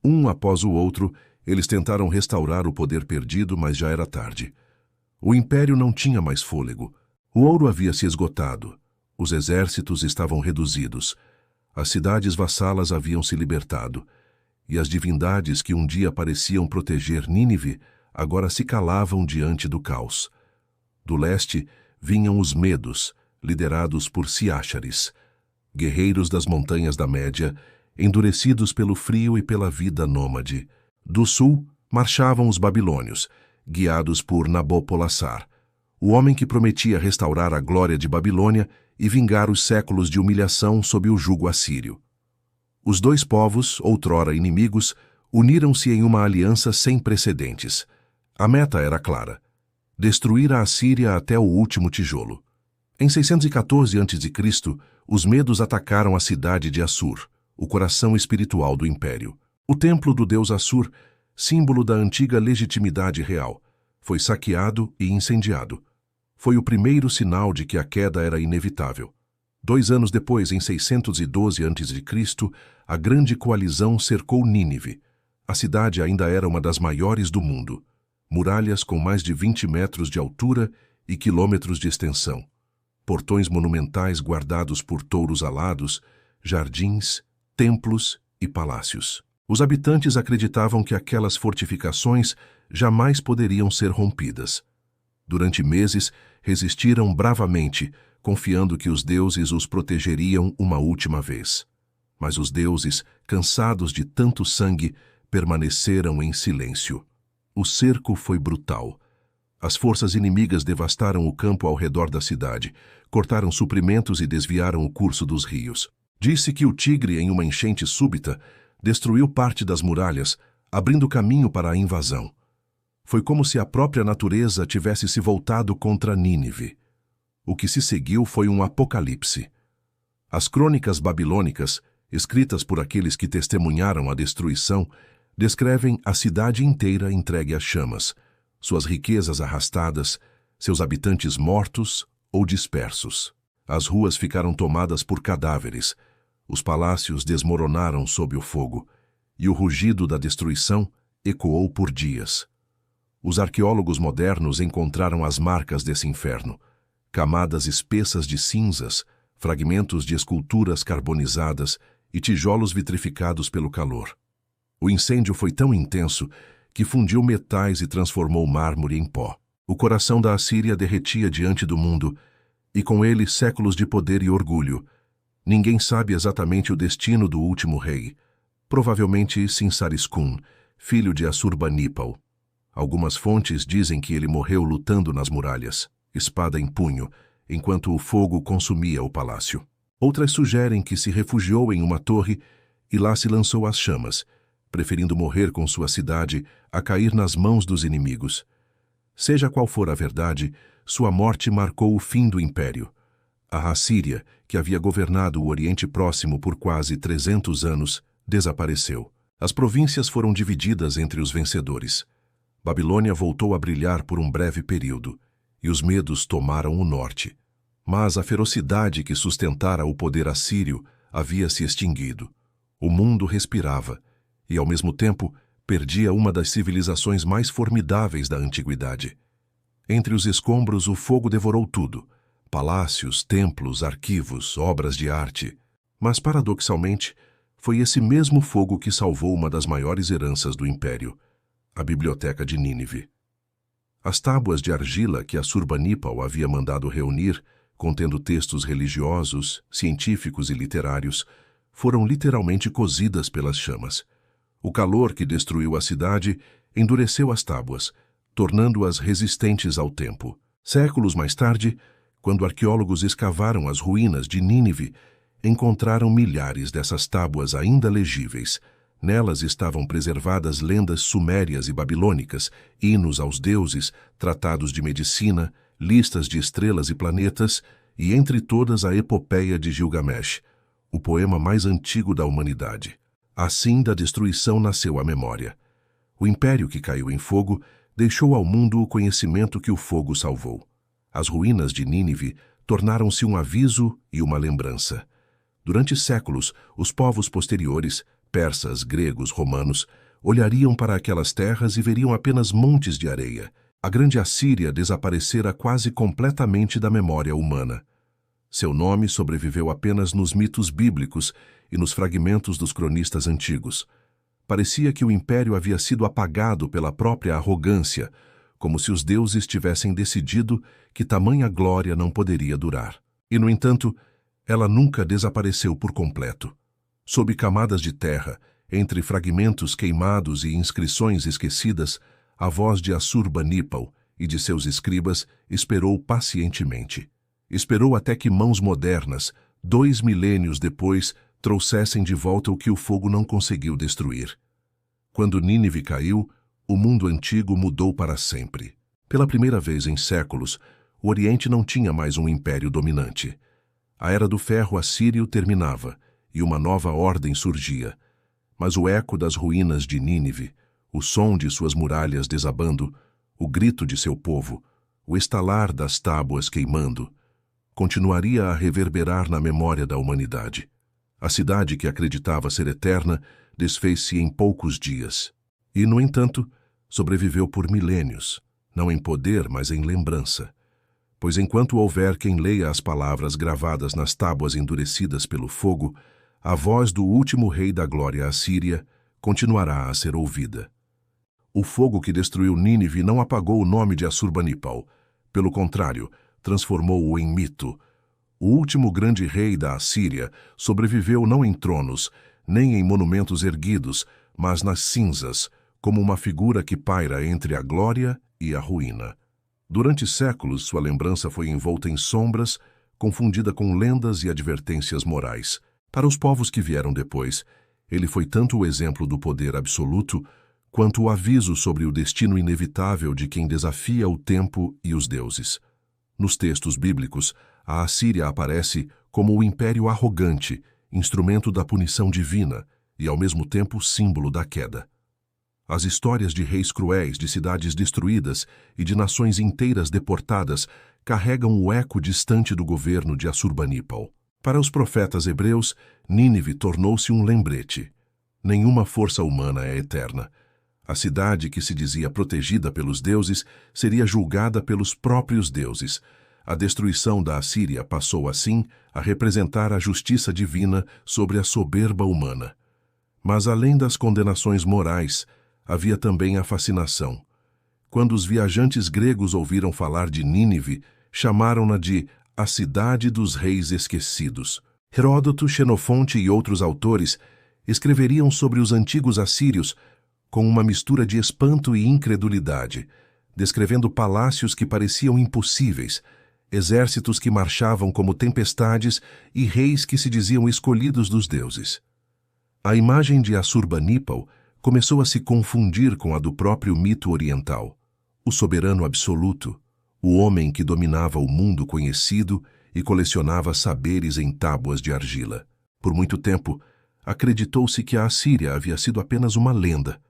Um após o outro, eles tentaram restaurar o poder perdido, mas já era tarde. O império não tinha mais fôlego. O ouro havia se esgotado. Os exércitos estavam reduzidos. As cidades vassalas haviam se libertado. E as divindades que um dia pareciam proteger Nínive agora se calavam diante do caos. Do leste vinham os Medos, liderados por Ciáchares, guerreiros das montanhas da Média, endurecidos pelo frio e pela vida nômade. Do sul marchavam os babilônios, guiados por Nabopolassar, o homem que prometia restaurar a glória de Babilônia e vingar os séculos de humilhação sob o jugo assírio. Os dois povos, outrora inimigos, uniram-se em uma aliança sem precedentes. A meta era clara: destruir a Assíria até o último tijolo. Em 614 a.C., os medos atacaram a cidade de Assur, o coração espiritual do império. O templo do deus Assur, símbolo da antiga legitimidade real, foi saqueado e incendiado. Foi o primeiro sinal de que a queda era inevitável. 2 anos depois, em 612 a.C., a grande coalizão cercou Nínive. A cidade ainda era uma das maiores do mundo. Muralhas com mais de 20 metros de altura e quilômetros de extensão. Portões monumentais guardados por touros alados, jardins, templos e palácios. Os habitantes acreditavam que aquelas fortificações jamais poderiam ser rompidas. Durante meses, resistiram bravamente, confiando que os deuses os protegeriam uma última vez. Mas os deuses, cansados de tanto sangue, permaneceram em silêncio. O cerco foi brutal. As forças inimigas devastaram o campo ao redor da cidade, cortaram suprimentos e desviaram o curso dos rios. Disse que o Tigre, em uma enchente súbita, destruiu parte das muralhas, abrindo caminho para a invasão. Foi como se a própria natureza tivesse se voltado contra Nínive. O que se seguiu foi um apocalipse. As crônicas babilônicas, escritas por aqueles que testemunharam a destruição, descrevem a cidade inteira entregue às chamas, suas riquezas arrastadas, seus habitantes mortos ou dispersos. As ruas ficaram tomadas por cadáveres, os palácios desmoronaram sob o fogo, e o rugido da destruição ecoou por dias. Os arqueólogos modernos encontraram as marcas desse inferno, camadas espessas de cinzas, fragmentos de esculturas carbonizadas e tijolos vitrificados pelo calor. O incêndio foi tão intenso que fundiu metais e transformou mármore em pó. O coração da Assíria derretia diante do mundo, e com ele séculos de poder e orgulho. Ninguém sabe exatamente o destino do último rei, provavelmente Sinsariskun, filho de Assurbanipal. Algumas fontes dizem que ele morreu lutando nas muralhas, espada em punho, enquanto o fogo consumia o palácio. Outras sugerem que se refugiou em uma torre e lá se lançou às chamas, preferindo morrer com sua cidade a cair nas mãos dos inimigos. Seja qual for a verdade, sua morte marcou o fim do império. A Assíria, que havia governado o Oriente Próximo por quase 300 anos, desapareceu. As províncias foram divididas entre os vencedores. Babilônia voltou a brilhar por um breve período, e os medos tomaram o norte. Mas a ferocidade que sustentara o poder assírio havia se extinguido. O mundo respirava, e ao mesmo tempo perdia uma das civilizações mais formidáveis da antiguidade. Entre os escombros o fogo devorou tudo: palácios, templos, arquivos, obras de arte. Mas, paradoxalmente, foi esse mesmo fogo que salvou uma das maiores heranças do império, a Biblioteca de Nínive. As tábuas de argila que Assurbanipal havia mandado reunir, contendo textos religiosos, científicos e literários, foram literalmente cozidas pelas chamas. O calor que destruiu a cidade endureceu as tábuas, tornando-as resistentes ao tempo. Séculos mais tarde, quando arqueólogos escavaram as ruínas de Nínive, encontraram milhares dessas tábuas ainda legíveis. Nelas estavam preservadas lendas sumérias e babilônicas, hinos aos deuses, tratados de medicina, listas de estrelas e planetas, e entre todas a epopeia de Gilgamesh, o poema mais antigo da humanidade. Assim da destruição nasceu a memória. O império que caiu em fogo deixou ao mundo o conhecimento que o fogo salvou. As ruínas de Nínive tornaram-se um aviso e uma lembrança. Durante séculos, os povos posteriores, persas, gregos, romanos, olhariam para aquelas terras e veriam apenas montes de areia. A grande Assíria desaparecera quase completamente da memória humana. Seu nome sobreviveu apenas nos mitos bíblicos e nos fragmentos dos cronistas antigos. Parecia que o império havia sido apagado pela própria arrogância, como se os deuses tivessem decidido que tamanha glória não poderia durar. E, no entanto, ela nunca desapareceu por completo. Sob camadas de terra, entre fragmentos queimados e inscrições esquecidas, a voz de Assurbanipal e de seus escribas esperou pacientemente. Esperou até que mãos modernas, 2 milênios depois, trouxessem de volta o que o fogo não conseguiu destruir. Quando Nínive caiu, o mundo antigo mudou para sempre. Pela primeira vez em séculos, o Oriente não tinha mais um império dominante. A era do ferro assírio terminava, e uma nova ordem surgia. Mas o eco das ruínas de Nínive, o som de suas muralhas desabando, o grito de seu povo, o estalar das tábuas queimando, continuaria a reverberar na memória da humanidade. A cidade que acreditava ser eterna desfez-se em poucos dias. E, no entanto, sobreviveu por milênios, não em poder, mas em lembrança. Pois enquanto houver quem leia as palavras gravadas nas tábuas endurecidas pelo fogo, a voz do último rei da glória assíria continuará a ser ouvida. O fogo que destruiu Nínive não apagou o nome de Assurbanipal. Pelo contrário, transformou-o em mito. O último grande rei da Assíria sobreviveu não em tronos, nem em monumentos erguidos, mas nas cinzas, como uma figura que paira entre a glória e a ruína. Durante séculos, sua lembrança foi envolta em sombras, confundida com lendas e advertências morais. Para os povos que vieram depois, ele foi tanto o exemplo do poder absoluto, quanto o aviso sobre o destino inevitável de quem desafia o tempo e os deuses. Nos textos bíblicos, a Assíria aparece como o império arrogante, instrumento da punição divina e, ao mesmo tempo, símbolo da queda. As histórias de reis cruéis, de cidades destruídas e de nações inteiras deportadas carregam o eco distante do governo de Assurbanipal. Para os profetas hebreus, Nínive tornou-se um lembrete. Nenhuma força humana é eterna. A cidade que se dizia protegida pelos deuses seria julgada pelos próprios deuses. A destruição da Assíria passou, assim, a representar a justiça divina sobre a soberba humana. Mas, além das condenações morais, havia também a fascinação. Quando os viajantes gregos ouviram falar de Nínive, chamaram-na de a cidade dos reis esquecidos. Heródoto, Xenofonte e outros autores escreveriam sobre os antigos assírios com uma mistura de espanto e incredulidade, descrevendo palácios que pareciam impossíveis, exércitos que marchavam como tempestades e reis que se diziam escolhidos dos deuses. A imagem de Assurbanipal começou a se confundir com a do próprio mito oriental, o soberano absoluto, o homem que dominava o mundo conhecido e colecionava saberes em tábuas de argila. Por muito tempo, acreditou-se que a Assíria havia sido apenas uma lenda.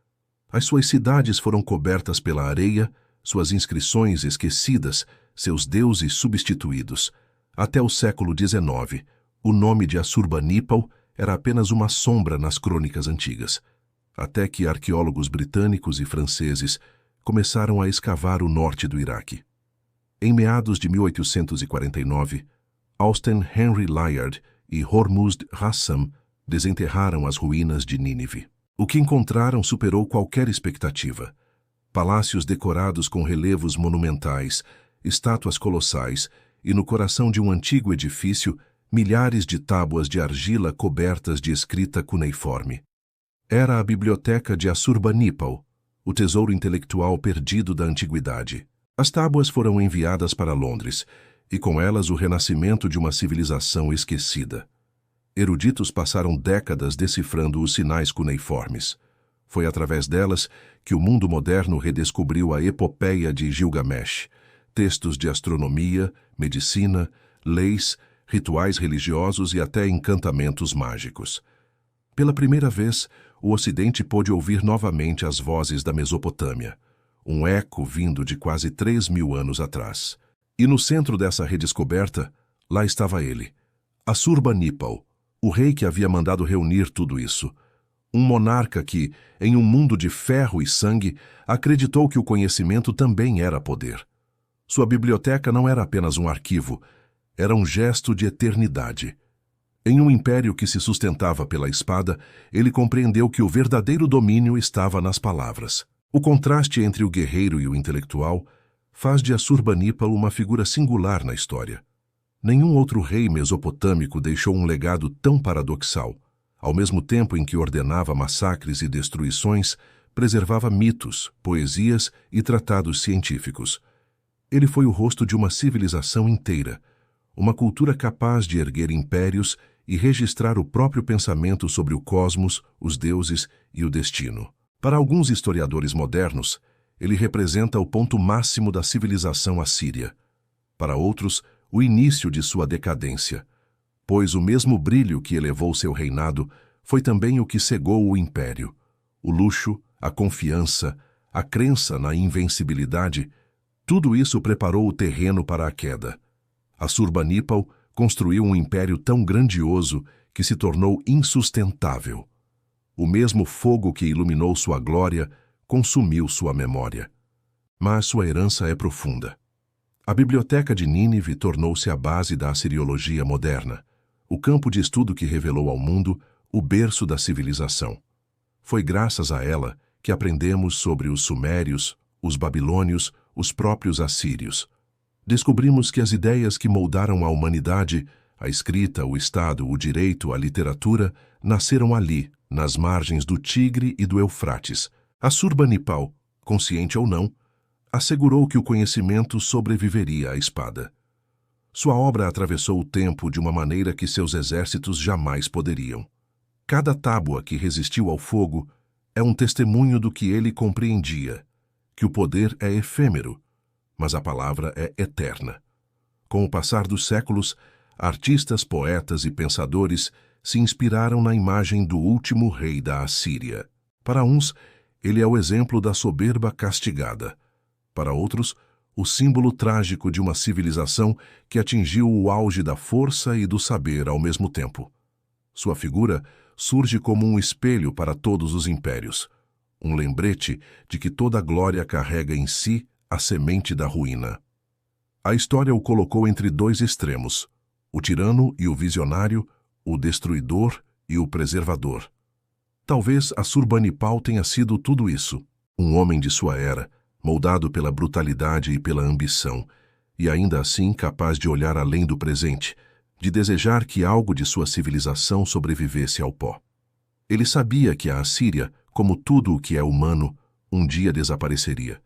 As suas cidades foram cobertas pela areia, suas inscrições esquecidas, seus deuses substituídos. Até o século XIX, o nome de Assurbanipal era apenas uma sombra nas crônicas antigas, até que arqueólogos britânicos e franceses começaram a escavar o norte do Iraque. Em meados de 1849, Austen Henry Layard e Hormuzd Rassam desenterraram as ruínas de Nínive. O que encontraram superou qualquer expectativa. Palácios decorados com relevos monumentais, estátuas colossais e, no coração de um antigo edifício, milhares de tábuas de argila cobertas de escrita cuneiforme. Era a biblioteca de Assurbanipal, o tesouro intelectual perdido da antiguidade. As tábuas foram enviadas para Londres, e com elas o renascimento de uma civilização esquecida. Eruditos passaram décadas decifrando os sinais cuneiformes. Foi através delas que o mundo moderno redescobriu a epopeia de Gilgamesh, textos de astronomia, medicina, leis, rituais religiosos e até encantamentos mágicos. Pela primeira vez, o Ocidente pôde ouvir novamente as vozes da Mesopotâmia, um eco vindo de quase 3.000 anos atrás. E no centro dessa redescoberta, lá estava ele, Assurbanipal, o rei que havia mandado reunir tudo isso. Um monarca que, em um mundo de ferro e sangue, acreditou que o conhecimento também era poder. Sua biblioteca não era apenas um arquivo, era um gesto de eternidade. Em um império que se sustentava pela espada, ele compreendeu que o verdadeiro domínio estava nas palavras. O contraste entre o guerreiro e o intelectual faz de Assurbanipal uma figura singular na história. Nenhum outro rei mesopotâmico deixou um legado tão paradoxal. Ao mesmo tempo em que ordenava massacres e destruições, preservava mitos, poesias e tratados científicos. Ele foi o rosto de uma civilização inteira, uma cultura capaz de erguer impérios e registrar o próprio pensamento sobre o cosmos, os deuses e o destino. Para alguns historiadores modernos, ele representa o ponto máximo da civilização assíria. Para outros, o início de sua decadência, pois o mesmo brilho que elevou seu reinado foi também o que cegou o império. O luxo, a confiança, a crença na invencibilidade, tudo isso preparou o terreno para a queda. Assurbanipal construiu um império tão grandioso que se tornou insustentável. O mesmo fogo que iluminou sua glória consumiu sua memória. Mas sua herança é profunda. A biblioteca de Nínive tornou-se a base da assiriologia moderna, o campo de estudo que revelou ao mundo o berço da civilização. Foi graças a ela que aprendemos sobre os sumérios, os babilônios, os próprios assírios. Descobrimos que as ideias que moldaram a humanidade, a escrita, o Estado, o direito, a literatura, nasceram ali, nas margens do Tigre e do Eufrates. Assurbanipal, consciente ou não, assegurou que o conhecimento sobreviveria à espada. Sua obra atravessou o tempo de uma maneira que seus exércitos jamais poderiam. Cada tábua que resistiu ao fogo é um testemunho do que ele compreendia, que o poder é efêmero, mas a palavra é eterna. Com o passar dos séculos, artistas, poetas e pensadores se inspiraram na imagem do último rei da Assíria. Para uns, ele é o exemplo da soberba castigada. Para outros, o símbolo trágico de uma civilização que atingiu o auge da força e do saber ao mesmo tempo. Sua figura surge como um espelho para todos os impérios, um lembrete de que toda glória carrega em si a semente da ruína. A história o colocou entre dois extremos, o tirano e o visionário, o destruidor e o preservador. Talvez Assurbanipal tenha sido tudo isso, um homem de sua era, moldado pela brutalidade e pela ambição, e ainda assim capaz de olhar além do presente, de desejar que algo de sua civilização sobrevivesse ao pó. Ele sabia que a Assíria, como tudo o que é humano, um dia desapareceria.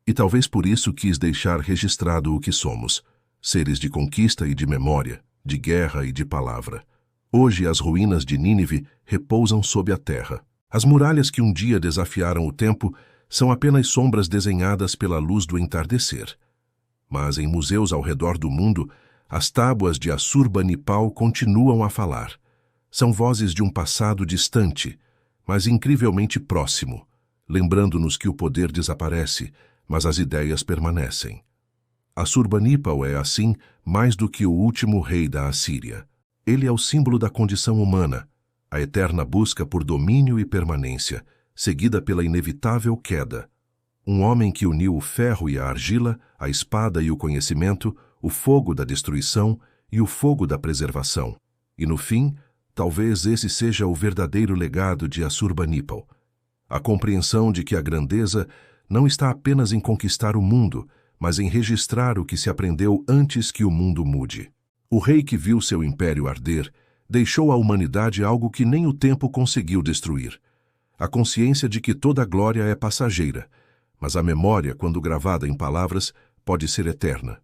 E talvez por isso quis deixar registrado o que somos, seres de conquista e de memória, de guerra e de palavra. Hoje as ruínas de Nínive repousam sob a terra. As muralhas que um dia desafiaram o tempo são apenas sombras desenhadas pela luz do entardecer. Mas em museus ao redor do mundo, as tábuas de Assurbanipal continuam a falar. São vozes de um passado distante, mas incrivelmente próximo, lembrando-nos que o poder desaparece, mas as ideias permanecem. Assurbanipal é, assim, mais do que o último rei da Assíria. Ele é o símbolo da condição humana, a eterna busca por domínio e permanência, seguida pela inevitável queda. Um homem que uniu o ferro e a argila, a espada e o conhecimento, o fogo da destruição e o fogo da preservação. E no fim, talvez esse seja o verdadeiro legado de Assurbanipal. A compreensão de que a grandeza não está apenas em conquistar o mundo, mas em registrar o que se aprendeu antes que o mundo mude. O rei que viu seu império arder deixou à humanidade algo que nem o tempo conseguiu destruir: a consciência de que toda glória é passageira, mas a memória, quando gravada em palavras, pode ser eterna.